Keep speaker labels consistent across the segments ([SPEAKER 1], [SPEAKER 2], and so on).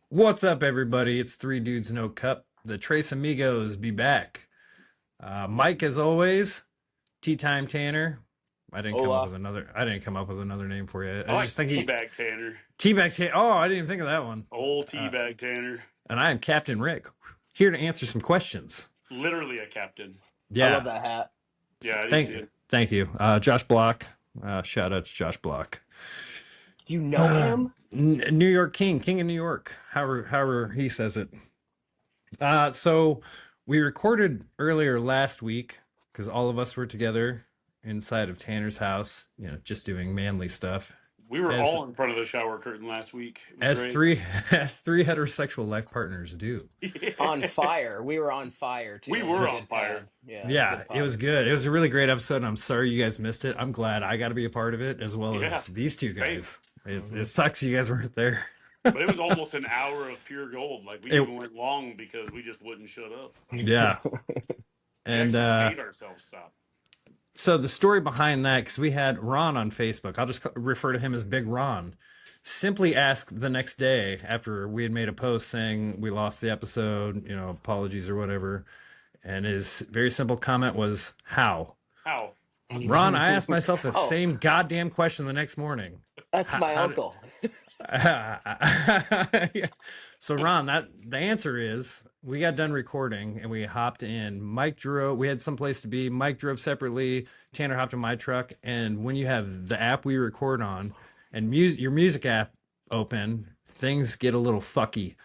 [SPEAKER 1] What's up, everybody? It's Three Dudes No Cup. The Trace Amigos be back. Mike, as always. Tea Time Tanner. I didn't come up
[SPEAKER 2] Hola.
[SPEAKER 1] with another. I didn't come up with another name for you.
[SPEAKER 3] I
[SPEAKER 1] I
[SPEAKER 3] like
[SPEAKER 1] just think he
[SPEAKER 3] Teabag Tanner.
[SPEAKER 1] Teabag Tanner. Oh, I didn't even think of that one.
[SPEAKER 3] Old
[SPEAKER 1] Uh,
[SPEAKER 3] Teabag Tanner.
[SPEAKER 1] and I am Captain Rick, here to answer some questions.
[SPEAKER 3] Literally a captain.
[SPEAKER 2] I love
[SPEAKER 1] Yeah,
[SPEAKER 2] that hat.
[SPEAKER 3] Yeah, I do
[SPEAKER 1] thank
[SPEAKER 3] too.
[SPEAKER 1] thank you, Josh Block. Shout out to Josh Block.
[SPEAKER 2] You know him?
[SPEAKER 1] New York King of New York. However he says it. So we recorded earlier last week because all of us were together inside of Tanner's house, just doing manly stuff.
[SPEAKER 3] We were
[SPEAKER 1] As
[SPEAKER 3] all in front of the shower curtain last week. It was
[SPEAKER 1] as
[SPEAKER 3] great.
[SPEAKER 1] three as three heterosexual life partners do.
[SPEAKER 2] On fire. We were on fire too.
[SPEAKER 3] We
[SPEAKER 2] It was a
[SPEAKER 3] were
[SPEAKER 2] good
[SPEAKER 3] on fire.
[SPEAKER 2] pod. Yeah,
[SPEAKER 1] Yeah,
[SPEAKER 2] good
[SPEAKER 1] it was
[SPEAKER 2] pod.
[SPEAKER 1] good. It was a really great episode, and I'm sorry you guys missed it. I'm glad I got to be a part of it as well
[SPEAKER 3] Yeah,
[SPEAKER 1] as these two
[SPEAKER 3] same.
[SPEAKER 1] guys. It sucks you guys weren't there.
[SPEAKER 3] But it was almost an hour of pure gold. Like we
[SPEAKER 1] It-
[SPEAKER 3] even went long because we just wouldn't shut up.
[SPEAKER 1] Yeah,
[SPEAKER 3] We
[SPEAKER 1] and
[SPEAKER 3] actually made ourselves stop.
[SPEAKER 1] so the story behind that, because we had Ron on Facebook, I'll just refer to him as Big Ron, simply asked the next day after we had made a post saying we lost the episode, apologies or whatever. And his very simple comment was, how?
[SPEAKER 3] How?
[SPEAKER 1] Ron, I asked myself the
[SPEAKER 2] Oh.
[SPEAKER 1] same goddamn question the next morning.
[SPEAKER 2] That's my
[SPEAKER 1] How-
[SPEAKER 2] uncle.
[SPEAKER 1] Yeah. So Ron, the answer is we got done recording and we hopped in. Mike drove. We had someplace to be. Mike drove separately. Tanner hopped in my truck. And when you have the app we record on and your music app open, things get a little fucky,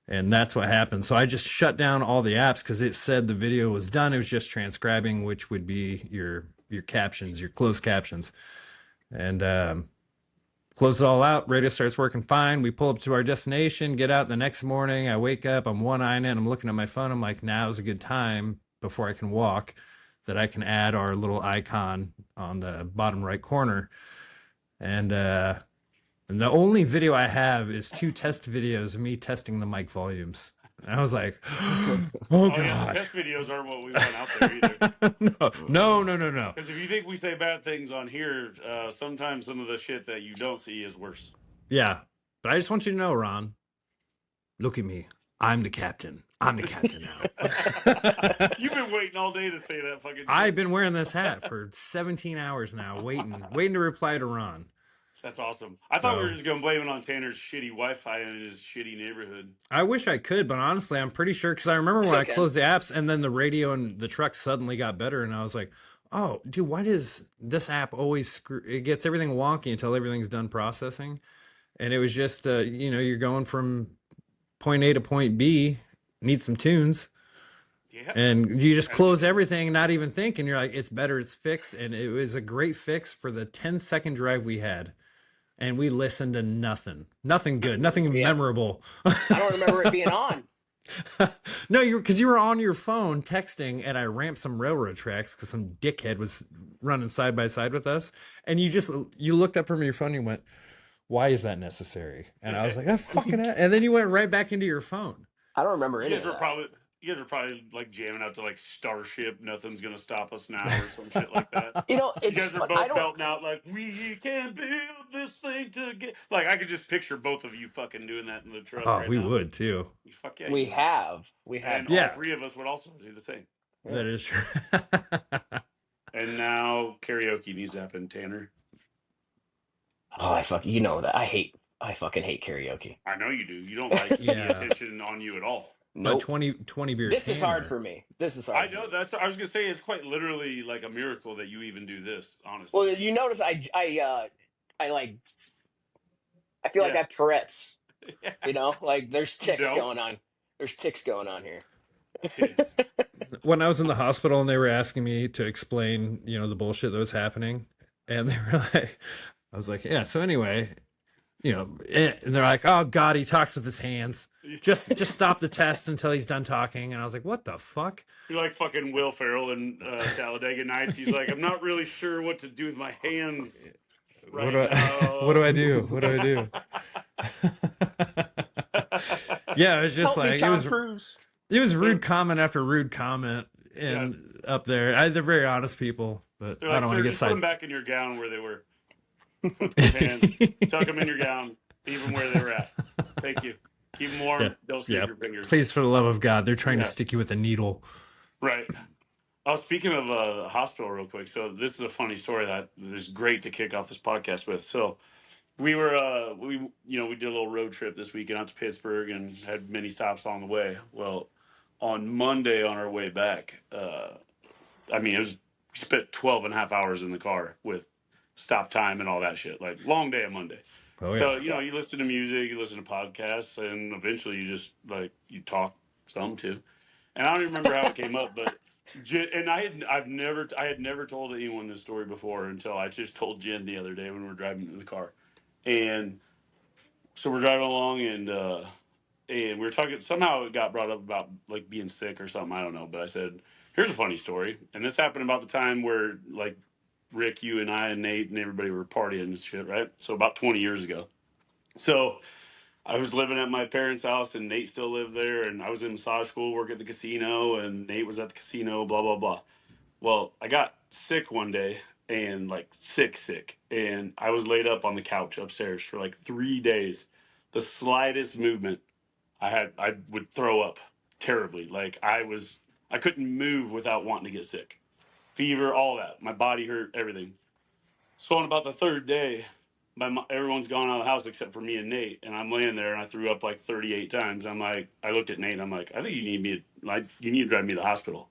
[SPEAKER 1] and that's what happened. So I just shut down all the apps because it said the video was done. It was just transcribing, which would be your captions, your closed captions, and close it all out. Radio starts working fine. We pull up to our destination, get out the next morning. I wake up, I'm one-eyeing it. I'm looking at my phone. I'm like, now's a good time before I can walk that I can add our little icon on the bottom right corner. And the only video I have is 2 test videos of me testing the mic volumes. And I was like, oh,
[SPEAKER 3] Oh
[SPEAKER 1] God.
[SPEAKER 3] yeah, the test videos aren't what we want out there either.
[SPEAKER 1] No.
[SPEAKER 3] Because if you think we say bad things on here, sometimes some of the shit that you don't see is worse.
[SPEAKER 1] Yeah. But I just want you to know, Ron, look at me. I'm the captain. I'm the captain now.
[SPEAKER 3] You've been waiting all day to say that fucking shit.
[SPEAKER 1] I've been wearing this hat for 17 hours now, waiting to reply to Ron.
[SPEAKER 3] That's awesome. I thought we were
[SPEAKER 1] So-
[SPEAKER 3] just going to blame it on Tanner's shitty Wi-Fi in his shitty neighborhood.
[SPEAKER 1] I wish I could, but honestly, I'm pretty sure because I remember when I
[SPEAKER 2] Okay.
[SPEAKER 1] closed the apps and then the radio and the truck suddenly got better, and I was like, "Oh, dude, why does this app always screw? It gets everything wonky until everything's done processing." And it was just, you're going from point A to point B, need some tunes,
[SPEAKER 3] Yeah.
[SPEAKER 1] and you just close everything, not even think, and you're like, "It's better, it's fixed." And it was a great fix for the 10-second drive we had. And we listened to nothing good, nothing
[SPEAKER 2] Yeah.
[SPEAKER 1] memorable.
[SPEAKER 2] I don't remember it being on.
[SPEAKER 1] No, because you were on your phone texting, and I ramped some railroad tracks because some dickhead was running side by side with us, and you looked up from your phone and you went, "Why is that necessary?" And I was like, "Oh, fucking," and then you went right back into your phone.
[SPEAKER 2] I don't remember
[SPEAKER 3] You
[SPEAKER 2] any
[SPEAKER 3] guys
[SPEAKER 2] of
[SPEAKER 3] were
[SPEAKER 2] that.
[SPEAKER 3] probably like jamming out to like Starship, Nothing's Gonna Stop Us Now or some shit like that.
[SPEAKER 2] You know,
[SPEAKER 3] You
[SPEAKER 2] it's
[SPEAKER 3] guys are
[SPEAKER 2] fun.
[SPEAKER 3] both
[SPEAKER 2] I don't.
[SPEAKER 3] belting out like, we can build this thing together. Like I could just picture both of you fucking doing that in the truck
[SPEAKER 1] Oh,
[SPEAKER 3] right
[SPEAKER 1] we
[SPEAKER 3] now.
[SPEAKER 1] would too.
[SPEAKER 3] Fuck yeah.
[SPEAKER 2] We
[SPEAKER 3] you would.
[SPEAKER 2] have.
[SPEAKER 3] And
[SPEAKER 1] Yeah.
[SPEAKER 3] all 3 of us would also do the same.
[SPEAKER 2] Yeah.
[SPEAKER 1] That is true.
[SPEAKER 3] And now karaoke needs to happen, Tanner.
[SPEAKER 2] Oh, you know that. I fucking hate karaoke.
[SPEAKER 3] I know you do. You don't like any
[SPEAKER 1] Yeah.
[SPEAKER 3] attention on you at all.
[SPEAKER 1] But
[SPEAKER 2] Nope.
[SPEAKER 1] 20 beer.
[SPEAKER 2] This is hard
[SPEAKER 1] Tanner.
[SPEAKER 2] for me. This is hard.
[SPEAKER 3] I know that's. I was gonna say it's quite literally like a miracle that you even do this. Honestly.
[SPEAKER 2] Well, you notice I feel like I
[SPEAKER 3] Yeah.
[SPEAKER 2] have Tourette's. You know, like there's ticks
[SPEAKER 3] don't?
[SPEAKER 2] going on. There's ticks going on here.
[SPEAKER 1] When I was in the hospital and they were asking me to explain, the bullshit that was happening, and they were like, I was like, yeah. So anyway, and they're like, oh God, he talks with his hands. Just stop the test until he's done talking. And I was like, what the fuck?
[SPEAKER 3] You're like fucking Will Ferrell in Talladega Nights. He's like, I'm not really sure what to do with my hands. Right
[SPEAKER 1] What do I
[SPEAKER 3] now.
[SPEAKER 1] what do I do? What do I do? Yeah, it was just
[SPEAKER 2] Help me,
[SPEAKER 1] like
[SPEAKER 2] Tom Cruise.
[SPEAKER 1] it was rude comment after rude comment and up there. They're very honest people, but
[SPEAKER 3] They're
[SPEAKER 1] I
[SPEAKER 3] like,
[SPEAKER 1] don't want
[SPEAKER 3] sir,
[SPEAKER 1] to get
[SPEAKER 3] just put them
[SPEAKER 1] side.
[SPEAKER 3] back in your gown where they were. Put your hands, tuck them in your gown, even where they were at. Thank you. Keep them warm.
[SPEAKER 1] Yeah.
[SPEAKER 3] Don't snap
[SPEAKER 1] Yeah.
[SPEAKER 3] your fingers.
[SPEAKER 1] Please, for the love of God, they're trying
[SPEAKER 3] Yeah.
[SPEAKER 1] to stick you with a needle.
[SPEAKER 3] Right. Oh, speaking of the hospital, real quick. So this is a funny story that is great to kick off this podcast with. So we were we did a little road trip this weekend out to Pittsburgh and had many stops on the way. Well, on Monday on our way back, it was we spent 12 and a half hours in the car with stop time and all that shit. Like long day on Monday.
[SPEAKER 1] Oh,
[SPEAKER 3] So,
[SPEAKER 1] yeah.
[SPEAKER 3] you listen to music, you listen to podcasts, and eventually you just like you talk some too. And I don't even remember how it came up, but and I had never told anyone this story before until I just told Jen the other day when we were driving in the car. And so we're driving along and we were talking, somehow it got brought up about like being sick or something, I don't know, but I said, here's a funny story. And this happened about the time where like Rick, you and I and Nate and everybody were partying and shit, right? So about 20 years ago. So I was living at my parents' house and Nate still lived there, and I was in massage school, work at the casino, and Nate was at the casino, blah blah blah. Well, I got sick one day and like sick, and I was laid up on the couch upstairs for like 3 days. The slightest movement I would throw up terribly. Like I couldn't move without wanting to get sick. Fever, all that. My body hurt, everything. So on about the third day, everyone's gone out of the house except for me and Nate, and I'm laying there and I threw up like 38 times. I'm like, I looked at Nate, and I'm like, I think you need to drive me to the hospital.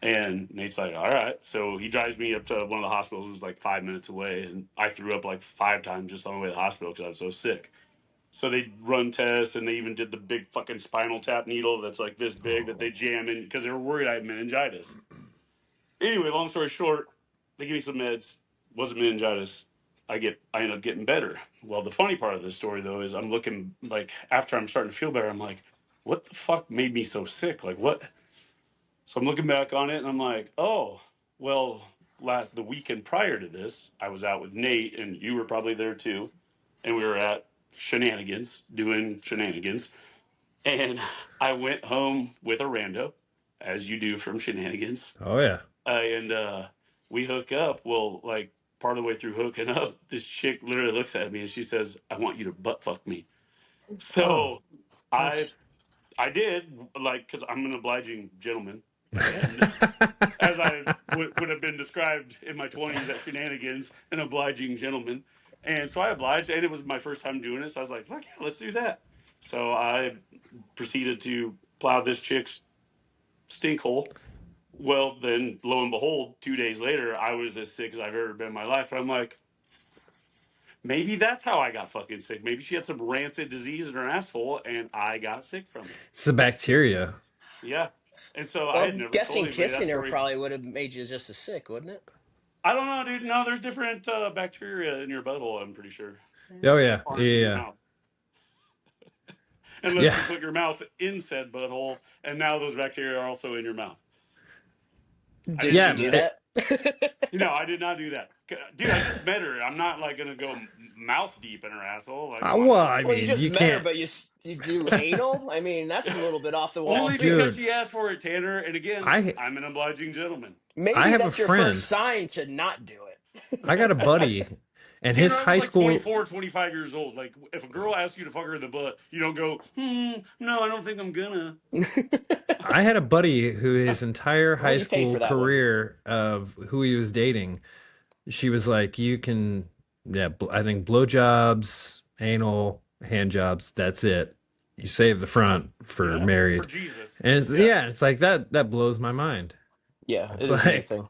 [SPEAKER 3] And Nate's like, all right. So he drives me up to one of the hospitals. It was like 5 minutes away, and I threw up like 5 times just on the way to the hospital because I was so sick. So they run tests, and they even did the big fucking spinal tap needle that's like this big that they jam in because they were worried I had meningitis. Anyway, long story short, they give me some meds. Wasn't meningitis. I end up getting better. Well, the funny part of this story though is I'm looking like after I'm starting to feel better, I'm like, what the fuck made me so sick? Like what? So I'm looking back on it and I'm like, oh, well, the weekend prior to this, I was out with Nate and you were probably there too, and we were at Shenanigans doing shenanigans, and I went home with a rando, as you do from Shenanigans,
[SPEAKER 1] Oh, yeah.
[SPEAKER 3] and we hook up. Well, like part of the way through hooking up, this chick literally looks at me and she says, "I want you to butt fuck me." So I did, like, because I'm an obliging gentleman, as I would have been described in my 20s at Shenanigans, an obliging gentleman. And so I obliged, and it was my first time doing it. So I was like, fuck yeah, let's do that. So I proceeded to plow this chick's stink hole. Well, then lo and behold, 2 days later, I was as sick as I've ever been in my life. And I'm like, maybe that's how I got fucking sick. Maybe she had some rancid disease in her asshole, and I got sick from it.
[SPEAKER 1] It's the bacteria.
[SPEAKER 3] Yeah. And so I
[SPEAKER 4] Well,
[SPEAKER 3] had never told
[SPEAKER 4] guessing
[SPEAKER 3] anybody that
[SPEAKER 4] kissing her
[SPEAKER 3] story.
[SPEAKER 4] probably would have made you just as sick, wouldn't it?
[SPEAKER 3] I don't know, dude. No, there's different bacteria in your butthole, I'm pretty sure.
[SPEAKER 1] Oh, yeah.
[SPEAKER 3] Aren't in your
[SPEAKER 1] Yeah.
[SPEAKER 3] mouth. Unless
[SPEAKER 1] Yeah.
[SPEAKER 3] you put your mouth in said butthole, and now those bacteria are also in your mouth.
[SPEAKER 4] Did
[SPEAKER 1] Yeah,
[SPEAKER 4] you do that?
[SPEAKER 3] No, I did not do that. Dude, I just met her. I'm not like going to go mouth deep in her asshole. Like, come on.
[SPEAKER 1] well, I
[SPEAKER 4] Well, you
[SPEAKER 1] mean,
[SPEAKER 4] just
[SPEAKER 1] you
[SPEAKER 4] met her,
[SPEAKER 1] can't.
[SPEAKER 4] but you do anal? I mean, that's a little bit off the wall,
[SPEAKER 3] Only
[SPEAKER 4] too.
[SPEAKER 3] because
[SPEAKER 1] Dude.
[SPEAKER 3] she asked for it, Tanner. And again, I'm an obliging gentleman.
[SPEAKER 4] Maybe
[SPEAKER 1] I have a
[SPEAKER 4] that's your
[SPEAKER 1] friend.
[SPEAKER 4] first sign to not do it.
[SPEAKER 1] I got a buddy, and
[SPEAKER 3] Tanner,
[SPEAKER 1] his
[SPEAKER 3] I was
[SPEAKER 1] high
[SPEAKER 3] like
[SPEAKER 1] school.
[SPEAKER 3] 24, 25 years old. Like, if a girl asks you to fuck her in the butt, you don't go, no, I don't think I'm gonna.
[SPEAKER 1] I had a buddy who his entire
[SPEAKER 4] Well,
[SPEAKER 1] high
[SPEAKER 4] you paid
[SPEAKER 1] school
[SPEAKER 4] for that one.
[SPEAKER 1] career of who he was dating, she was like, you can, I think blowjobs, anal, hand jobs, that's it. You save the front for married.
[SPEAKER 3] For Jesus.
[SPEAKER 1] And it's like that blows my mind.
[SPEAKER 4] Yeah,
[SPEAKER 1] It's
[SPEAKER 4] it is
[SPEAKER 1] like-
[SPEAKER 4] a thing.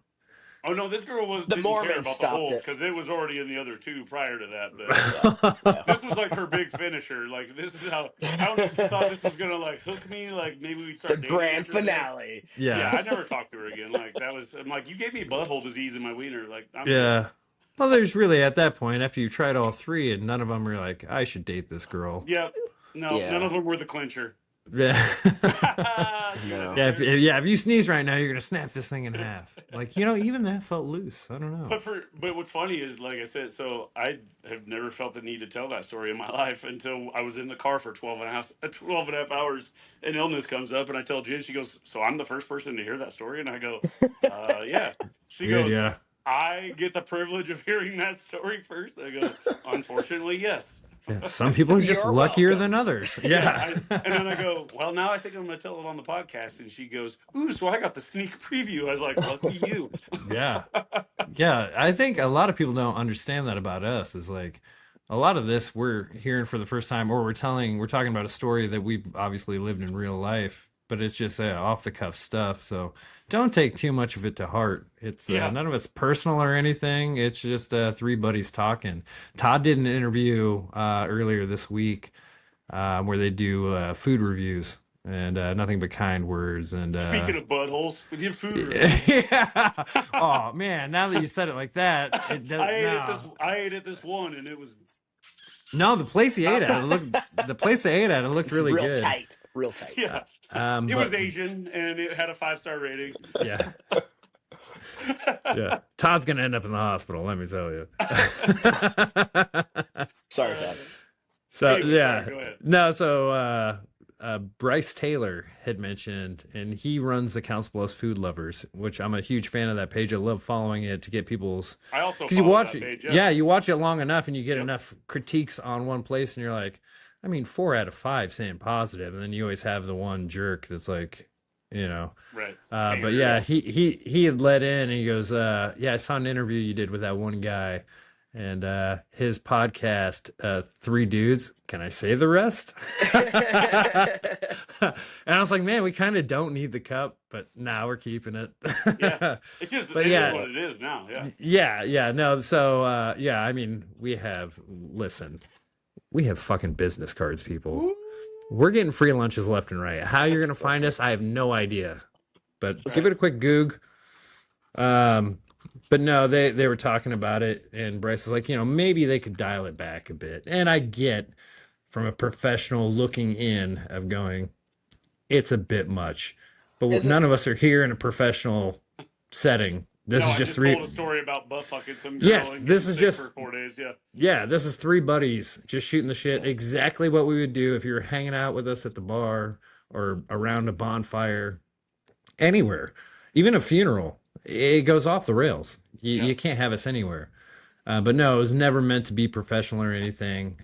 [SPEAKER 3] Oh no, this girl
[SPEAKER 4] The
[SPEAKER 3] didn't care
[SPEAKER 4] Mormons
[SPEAKER 3] about the
[SPEAKER 4] stopped
[SPEAKER 3] hole
[SPEAKER 4] it.
[SPEAKER 3] because it was already in the other two prior to that. But
[SPEAKER 4] Yeah.
[SPEAKER 3] this was like her big finisher. Like this is how I don't know if she thought this was gonna like hook me. Like maybe we'd start
[SPEAKER 4] The
[SPEAKER 3] dating
[SPEAKER 4] grand
[SPEAKER 3] after this.
[SPEAKER 4] finale.
[SPEAKER 3] Yeah, I never talked to her again. Like that was. I'm like, you gave me butthole disease in my wiener. Like I'm
[SPEAKER 1] Yeah. Well, there's really at that point after you tried all three and none of them were like, I should date this girl.
[SPEAKER 3] Yeah. No,
[SPEAKER 4] Yeah.
[SPEAKER 3] none of them were the clincher.
[SPEAKER 1] Yeah.
[SPEAKER 4] No.
[SPEAKER 1] If you sneeze right now, you're gonna snap this thing in half. Like, even that felt loose. I don't know.
[SPEAKER 3] But what's funny is, like I said, so I have never felt the need to tell that story in my life until I was in the car for 12 and a half hours, and illness comes up, and I tell Jen, she goes, so I'm the first person to hear that story? And I go, yeah. She
[SPEAKER 1] Good,
[SPEAKER 3] goes,
[SPEAKER 1] yeah.
[SPEAKER 3] I get the privilege of hearing that story first? I go, unfortunately, yes.
[SPEAKER 1] Yeah, some people are just
[SPEAKER 4] You're
[SPEAKER 1] luckier
[SPEAKER 4] welcome.
[SPEAKER 1] than others.
[SPEAKER 3] Yeah,
[SPEAKER 1] Yeah.
[SPEAKER 3] and then I go, well, now I think I'm going to tell it on the podcast. And she goes, ooh, so I got the sneak preview. I was like, lucky you.
[SPEAKER 1] Yeah. Yeah. I think a lot of people don't understand that about us is like a lot of this we're hearing for the first time, or we're talking about a story that we've obviously lived in real life, but it's just off the cuff stuff. So don't take too much of it to heart. It's
[SPEAKER 3] Yeah.
[SPEAKER 1] none of it's personal or anything. It's just three buddies talking. Todd did an interview earlier this week where they do food reviews and nothing but kind words. And
[SPEAKER 3] Speaking of buttholes, we did food review.
[SPEAKER 1] yeah. Oh man, now that you said it like that, it does.
[SPEAKER 3] I ate at this one, and it was
[SPEAKER 1] No, the place he ate at, it looked really
[SPEAKER 4] real
[SPEAKER 1] good.
[SPEAKER 4] tight, real tight.
[SPEAKER 3] yeah. It
[SPEAKER 1] But-
[SPEAKER 3] was Asian, and it had a 5-star rating.
[SPEAKER 1] Yeah. Yeah. Todd's gonna end up in the hospital. Let me tell you.
[SPEAKER 4] Sorry, Dad.
[SPEAKER 1] So
[SPEAKER 3] Anyway,
[SPEAKER 1] yeah,
[SPEAKER 3] sorry, go ahead.
[SPEAKER 1] no. So Bryce Taylor had mentioned, and he runs the Council Bluffs Food Lovers, which I'm a huge fan of that page. I love following it to get people's
[SPEAKER 3] I also
[SPEAKER 1] because you
[SPEAKER 3] follow
[SPEAKER 1] watch
[SPEAKER 3] that
[SPEAKER 1] it.
[SPEAKER 3] page,
[SPEAKER 1] Yeah, you watch it long enough, and you get
[SPEAKER 3] Yep.
[SPEAKER 1] enough critiques on one place, and you're like, I mean, 4 out of 5 saying positive, and then you always have the one jerk that's like, you know.
[SPEAKER 3] Right.
[SPEAKER 1] But yeah, he had let in, and he goes, yeah, I saw an interview you did with that one guy, and his podcast, Three Dudes. Can I say the rest? And I was like, man, we kind of don't need the cup, but now we're keeping it.
[SPEAKER 3] Yeah. It's just
[SPEAKER 1] But
[SPEAKER 3] it
[SPEAKER 1] yeah.
[SPEAKER 3] is what it is now. Yeah.
[SPEAKER 1] Yeah, no. So, yeah, I mean, we have fucking business cards, people. We're getting free lunches left and right. How you're going to find us, I have no idea. But give it a quick goog. But no, they were talking about it, and Bryce is like, maybe they could dial it back a bit. And I get from a professional looking in of going, it's a bit much. But
[SPEAKER 4] Is it-
[SPEAKER 1] none of us are here in a professional setting. This
[SPEAKER 3] No,
[SPEAKER 1] is
[SPEAKER 3] I
[SPEAKER 1] just
[SPEAKER 3] told a story about butt fucking some girl
[SPEAKER 1] Yes,
[SPEAKER 3] and
[SPEAKER 1] this
[SPEAKER 3] getting
[SPEAKER 1] is
[SPEAKER 3] sick
[SPEAKER 1] just-
[SPEAKER 3] for 4 days. Yeah.
[SPEAKER 1] Yeah, this is three buddies just shooting the shit. Exactly what we would do if you were hanging out with us at the bar or around a bonfire, anywhere, even a funeral. It goes off the rails.
[SPEAKER 3] Yeah.
[SPEAKER 1] You can't have us anywhere. But no, it was never meant to be professional or anything.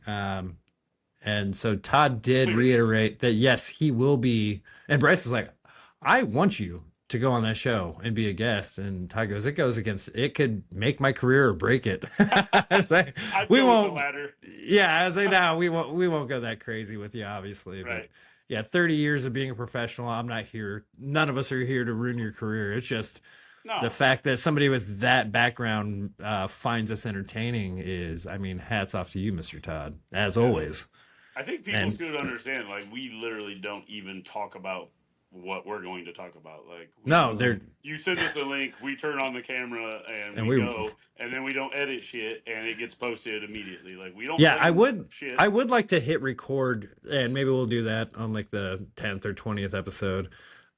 [SPEAKER 1] And so Todd did reiterate that, yes, he will be. And Bryce was like, I want you to go on that show and be a guest. And Todd goes, it could make my career or break it. It's like,
[SPEAKER 3] I'd
[SPEAKER 1] we
[SPEAKER 3] go with the
[SPEAKER 1] won't.
[SPEAKER 3] ladder.
[SPEAKER 1] Yeah, I was like, no, we won't go that crazy with you, obviously.
[SPEAKER 3] Right.
[SPEAKER 1] But yeah, 30 years of being a professional, I'm not here. None of us are here to ruin your career. It's just
[SPEAKER 3] No.
[SPEAKER 1] the fact that somebody with that background finds us entertaining is, I mean, hats off to you, Mr. Todd, as always.
[SPEAKER 3] I think people
[SPEAKER 1] And-
[SPEAKER 3] should understand, like, we literally don't even talk about what we're going to talk about. Like,
[SPEAKER 1] No, they're
[SPEAKER 3] you send us the link, we turn on the camera, and,
[SPEAKER 1] And
[SPEAKER 3] we
[SPEAKER 1] we-
[SPEAKER 3] go, and then we don't edit shit, and it gets posted immediately. Like, we don't.
[SPEAKER 1] Yeah,
[SPEAKER 3] plan shit.
[SPEAKER 1] I would like to hit record, and maybe we'll do that on like the 10th or 20th episode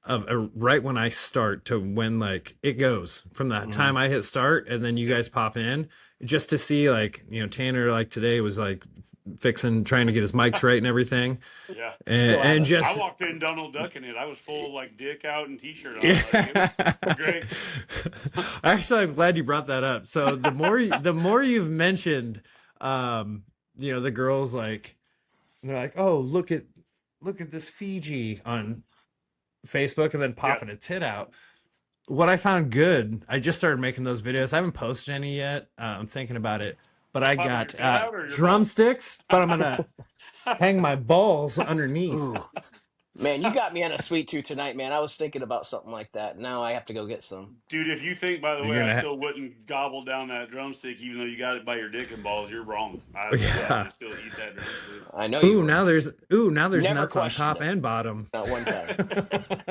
[SPEAKER 1] of right when I start to when like it goes from the time I hit start, and then you guys pop in just to see like Tanner like today was like trying to get his mics right and everything,
[SPEAKER 3] Yeah.
[SPEAKER 1] and
[SPEAKER 3] I
[SPEAKER 1] just
[SPEAKER 3] walked in Donald Ducking it. I was full like dick out and t-shirt on. Like, it was great.
[SPEAKER 1] Actually, I'm glad you brought that up. So the more you've mentioned, the girls like they're like, oh, look at this Fiji on Facebook, and then popping a tit out. What I found good, I just started making those videos. I haven't posted any yet. I'm thinking about it, but I
[SPEAKER 3] Popping your
[SPEAKER 1] got
[SPEAKER 3] tit out or your
[SPEAKER 1] drumsticks. But I'm gonna hang my balls underneath.
[SPEAKER 4] Ooh. Man, you got me on a sweet tooth tonight, man. I was thinking about something like that. Now I have to go get some.
[SPEAKER 3] Dude, if you think, by the
[SPEAKER 1] You're
[SPEAKER 3] way,
[SPEAKER 1] gonna
[SPEAKER 3] I
[SPEAKER 1] ha-
[SPEAKER 3] still wouldn't gobble down that drumstick, even though you got it by your dick and balls, you're wrong. I
[SPEAKER 1] Yeah.
[SPEAKER 3] would still eat that drumstick.
[SPEAKER 4] I know you.
[SPEAKER 1] Ooh, now there's
[SPEAKER 4] Never
[SPEAKER 1] nuts on
[SPEAKER 4] questioned
[SPEAKER 1] top
[SPEAKER 4] it.
[SPEAKER 1] and bottom.
[SPEAKER 4] Not one time.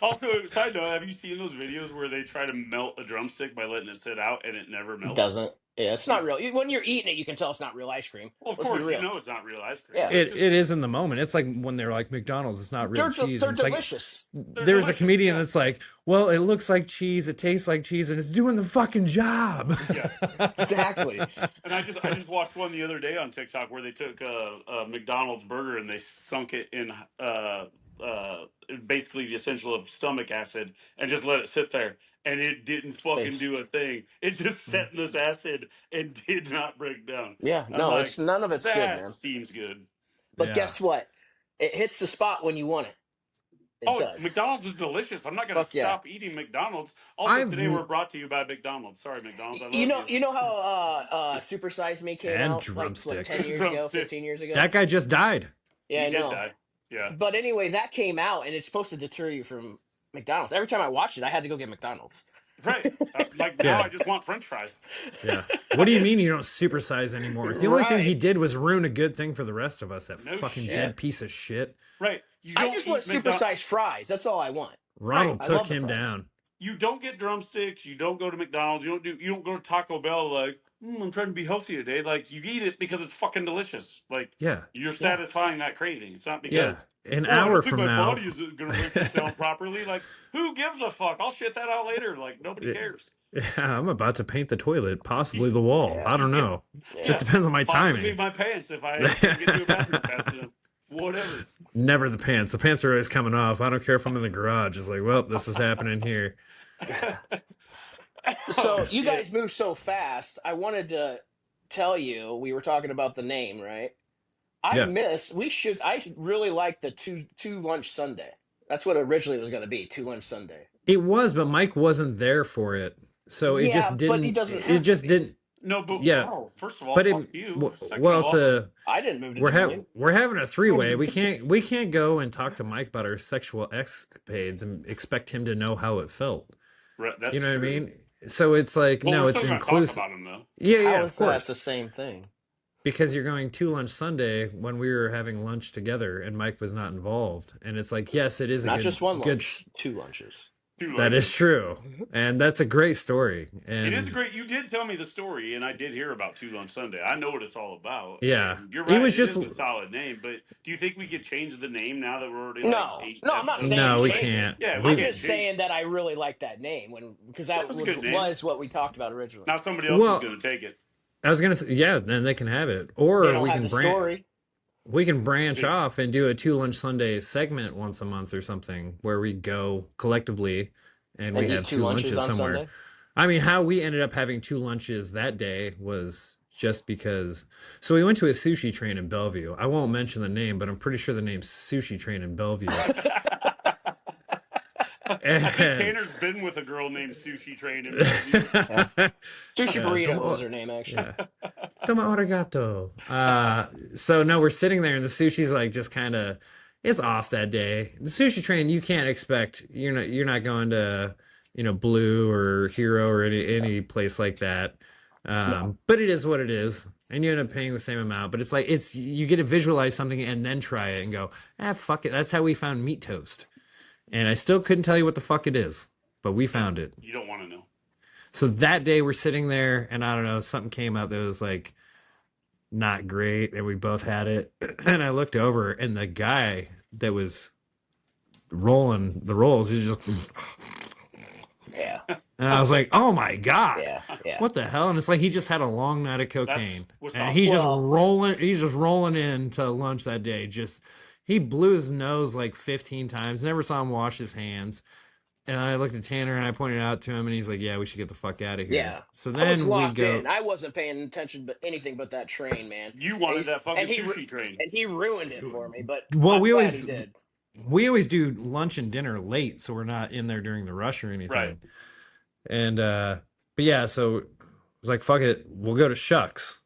[SPEAKER 3] Also, side note, have you seen those videos where they try to melt a drumstick by letting it sit out and it never melts?
[SPEAKER 4] Doesn't. Yeah, it's not real. When you're eating it, you can tell it's not real ice cream.
[SPEAKER 3] Well, of
[SPEAKER 4] Let's be
[SPEAKER 3] course,
[SPEAKER 4] real.
[SPEAKER 3] you know it's not real ice cream.
[SPEAKER 4] Yeah.
[SPEAKER 3] It's
[SPEAKER 1] It is in the moment. It's like when they're like McDonald's, it's not real
[SPEAKER 4] They're,
[SPEAKER 1] cheese.
[SPEAKER 4] they're
[SPEAKER 1] And it's like
[SPEAKER 4] delicious.
[SPEAKER 1] there was a
[SPEAKER 3] delicious,
[SPEAKER 1] comedian
[SPEAKER 3] yeah.
[SPEAKER 1] that's like, well, it looks like cheese, it tastes like cheese, and it's doing the fucking job.
[SPEAKER 3] Yeah.
[SPEAKER 4] Exactly.
[SPEAKER 3] And I just watched one the other day on TikTok where they took a McDonald's burger and they sunk it in basically the essential of stomach acid, and just let it sit there. And it didn't fucking
[SPEAKER 4] Stays.
[SPEAKER 3] do a thing. It just
[SPEAKER 4] Mhm.
[SPEAKER 3] sat in this acid and did not break down.
[SPEAKER 4] Yeah,
[SPEAKER 3] I'm
[SPEAKER 4] no,
[SPEAKER 3] like,
[SPEAKER 4] it's none of it's good,
[SPEAKER 3] that
[SPEAKER 4] man.
[SPEAKER 3] seems good.
[SPEAKER 4] But
[SPEAKER 1] Yeah.
[SPEAKER 4] guess what? It hits the spot when you want it. It
[SPEAKER 3] Oh,
[SPEAKER 4] does.
[SPEAKER 3] McDonald's is delicious. I'm not going to
[SPEAKER 4] Fuck yeah.
[SPEAKER 3] stop eating McDonald's. Also,
[SPEAKER 1] I've
[SPEAKER 3] today we're brought to you by McDonald's. Sorry, McDonald's. I
[SPEAKER 4] You
[SPEAKER 3] love
[SPEAKER 4] know,
[SPEAKER 3] you.
[SPEAKER 4] you know how Super Size Me came
[SPEAKER 1] and
[SPEAKER 4] out like 10
[SPEAKER 1] drumsticks.
[SPEAKER 4] years ago, 15
[SPEAKER 3] Drumsticks.
[SPEAKER 4] years ago?
[SPEAKER 1] That guy just died.
[SPEAKER 4] Yeah,
[SPEAKER 3] He
[SPEAKER 4] I
[SPEAKER 3] did
[SPEAKER 4] know.
[SPEAKER 3] die. Yeah.
[SPEAKER 4] But anyway, that came out and it's supposed to deter you from McDonald's. Every time I watched it, I had to go get McDonald's.
[SPEAKER 3] Right. Like now,
[SPEAKER 1] Yeah.
[SPEAKER 3] I just want French fries.
[SPEAKER 1] Yeah. What do you mean you don't supersize anymore? The only thing he
[SPEAKER 4] Right.
[SPEAKER 1] did was ruin a good thing for the rest of us. That
[SPEAKER 3] No
[SPEAKER 1] fucking
[SPEAKER 3] shit.
[SPEAKER 1] dead piece of shit.
[SPEAKER 3] Right. You
[SPEAKER 4] I
[SPEAKER 3] don't
[SPEAKER 4] just
[SPEAKER 3] eat
[SPEAKER 4] want
[SPEAKER 3] McDonald's.
[SPEAKER 4] supersized fries. That's all I want.
[SPEAKER 1] Ronald
[SPEAKER 4] I
[SPEAKER 1] took
[SPEAKER 4] love the
[SPEAKER 1] him
[SPEAKER 4] fries.
[SPEAKER 1] down.
[SPEAKER 3] You don't get drumsticks. You don't go to McDonald's. You don't go to Taco Bell. Like, I'm trying to be healthy today. Like, you eat it because it's fucking delicious. Like,
[SPEAKER 1] Yeah.
[SPEAKER 3] you're satisfying that craving. It's not
[SPEAKER 1] Yeah.
[SPEAKER 3] because
[SPEAKER 1] An
[SPEAKER 3] oh, I
[SPEAKER 1] hour
[SPEAKER 3] don't think
[SPEAKER 1] from
[SPEAKER 3] my
[SPEAKER 1] now.
[SPEAKER 3] body is going to break this down properly. Like, who gives a fuck? I'll shit that out later. Like, nobody
[SPEAKER 1] Yeah.
[SPEAKER 3] cares.
[SPEAKER 1] Yeah, I'm about to paint the toilet, possibly the wall.
[SPEAKER 4] Yeah.
[SPEAKER 1] I don't know.
[SPEAKER 4] Yeah.
[SPEAKER 1] Just depends on my
[SPEAKER 3] Possibly
[SPEAKER 1] timing.
[SPEAKER 3] my pants if I can't get to a bathroom fast enough. Whatever.
[SPEAKER 1] Never the pants. The pants are always coming off. I don't care if I'm in the garage. It's like, well, this is happening here.
[SPEAKER 4] So
[SPEAKER 3] Oh,
[SPEAKER 4] you
[SPEAKER 3] shit.
[SPEAKER 4] guys move so fast. I wanted to tell you we were talking about the name, right?
[SPEAKER 1] Yeah.
[SPEAKER 4] I really like the two lunch Sunday. That's what originally was going to be, 2 lunch Sunday.
[SPEAKER 1] It was, but Mike wasn't there for it. So it
[SPEAKER 4] Yeah,
[SPEAKER 1] just
[SPEAKER 4] but
[SPEAKER 1] didn't
[SPEAKER 4] he doesn't have
[SPEAKER 1] it
[SPEAKER 4] to
[SPEAKER 1] just
[SPEAKER 4] be.
[SPEAKER 1] didn't
[SPEAKER 3] No, but
[SPEAKER 1] Yeah.
[SPEAKER 3] oh, first of all,
[SPEAKER 1] but it
[SPEAKER 3] fuck you. Second
[SPEAKER 1] well
[SPEAKER 3] of
[SPEAKER 1] it's
[SPEAKER 3] all,
[SPEAKER 1] a
[SPEAKER 4] I didn't move to Dinwiddie.
[SPEAKER 1] we're having a three-way. We can't go and talk to Mike about our sexual escapades and expect him to know how it felt.
[SPEAKER 3] right, that's
[SPEAKER 1] You know what
[SPEAKER 3] true.
[SPEAKER 1] I mean? So it's like,
[SPEAKER 3] Well,
[SPEAKER 1] no,
[SPEAKER 3] we're
[SPEAKER 1] it's
[SPEAKER 3] still gonna talk
[SPEAKER 1] inclusive.
[SPEAKER 3] about him though.
[SPEAKER 1] Yeah,
[SPEAKER 4] How
[SPEAKER 1] of
[SPEAKER 4] is that
[SPEAKER 1] course.
[SPEAKER 4] the same thing?
[SPEAKER 1] Because you're going 2 lunch Sunday when we were having lunch together and Mike was not involved. And it's like, yes, it is
[SPEAKER 4] Not
[SPEAKER 1] a
[SPEAKER 4] just one
[SPEAKER 1] good
[SPEAKER 4] lunch, 2 lunches.
[SPEAKER 1] that is true. And that's a great story. And
[SPEAKER 3] It is great. You did tell me the story, and I did hear about 2 Lunch Sunday. I know what it's all about.
[SPEAKER 1] Yeah.
[SPEAKER 3] And you're
[SPEAKER 1] It
[SPEAKER 3] right.
[SPEAKER 1] was
[SPEAKER 3] It
[SPEAKER 1] just-
[SPEAKER 3] is a solid name, but do you think we could change the name now that we're already
[SPEAKER 4] No.
[SPEAKER 3] like 8
[SPEAKER 4] No, I'm not
[SPEAKER 3] episodes
[SPEAKER 4] saying
[SPEAKER 1] No, we
[SPEAKER 4] change it.
[SPEAKER 1] can't.
[SPEAKER 3] Yeah,
[SPEAKER 1] We-
[SPEAKER 4] I'm
[SPEAKER 3] can't
[SPEAKER 4] just
[SPEAKER 3] change-
[SPEAKER 4] saying that I really like that name because that
[SPEAKER 3] was a good name.
[SPEAKER 4] was what we talked about originally.
[SPEAKER 3] Now somebody else
[SPEAKER 1] Well,
[SPEAKER 3] is going to take it.
[SPEAKER 1] I was gonna say, yeah, then they can have it.
[SPEAKER 4] They
[SPEAKER 1] Or
[SPEAKER 4] don't
[SPEAKER 1] we
[SPEAKER 4] have
[SPEAKER 1] can
[SPEAKER 4] the
[SPEAKER 1] branch
[SPEAKER 4] story.
[SPEAKER 1] we can branch
[SPEAKER 3] Yeah.
[SPEAKER 1] off and do a 2 lunch Sunday segment once a month or something where we go collectively and we
[SPEAKER 4] And eat
[SPEAKER 1] have
[SPEAKER 4] 2
[SPEAKER 1] two
[SPEAKER 4] lunches
[SPEAKER 1] lunches
[SPEAKER 4] on
[SPEAKER 1] somewhere.
[SPEAKER 4] Sunday.
[SPEAKER 1] I mean, how we ended up having 2 lunches that day was just because. So we went to a sushi train in Bellevue. I won't mention the name, but I'm pretty sure the name's Sushi Train in Bellevue.
[SPEAKER 3] I
[SPEAKER 1] And-
[SPEAKER 3] think Tanner's been with a girl named Sushi Train. And
[SPEAKER 4] Sushi
[SPEAKER 1] Yeah,
[SPEAKER 4] Burrito
[SPEAKER 1] come
[SPEAKER 4] was
[SPEAKER 1] on.
[SPEAKER 4] her name, actually.
[SPEAKER 1] Yeah. Tomo arigato. So no, we're sitting there and the sushi's like just kind of it's off that day. The sushi train you can't expect. You're not going to Blue or Hero or any place like that. But it is what it is. And you end up paying the same amount, but it's like you get to visualize something and then try it and go, fuck it. That's how we found meat toast. And I still couldn't tell you what the fuck it is, but we found it.
[SPEAKER 3] you don't want to know.
[SPEAKER 1] So that day we're sitting there and I don't know, something came out that was like not great and we both had it. And I looked over and the guy that was rolling the rolls, he just
[SPEAKER 4] Yeah.
[SPEAKER 1] and I was like, oh my God.
[SPEAKER 4] Yeah. Yeah.
[SPEAKER 1] What the hell? And it's like he just had a long night of cocaine.
[SPEAKER 3] what's
[SPEAKER 1] And
[SPEAKER 3] up.
[SPEAKER 1] he's
[SPEAKER 4] Well-
[SPEAKER 1] just rolling into lunch that day. He blew his nose like 15 times, never saw him wash his hands. And I looked at Tanner and I pointed it out to him and he's like, yeah, we should get the fuck out of here.
[SPEAKER 4] Yeah.
[SPEAKER 1] So
[SPEAKER 4] I was
[SPEAKER 1] then we
[SPEAKER 4] locked
[SPEAKER 1] go.
[SPEAKER 4] in. I wasn't paying attention to anything but that train, man.
[SPEAKER 3] You wanted
[SPEAKER 4] And-
[SPEAKER 3] that fucking
[SPEAKER 4] and he
[SPEAKER 3] sushi train.
[SPEAKER 4] And he ruined it for me, but
[SPEAKER 1] Well,
[SPEAKER 4] I'm
[SPEAKER 1] we
[SPEAKER 4] glad
[SPEAKER 1] always-
[SPEAKER 4] he did.
[SPEAKER 1] We always do lunch and dinner late, so we're not in there during the rush or anything.
[SPEAKER 3] Right.
[SPEAKER 1] And but yeah, so it was like, fuck it, we'll go to Shucks.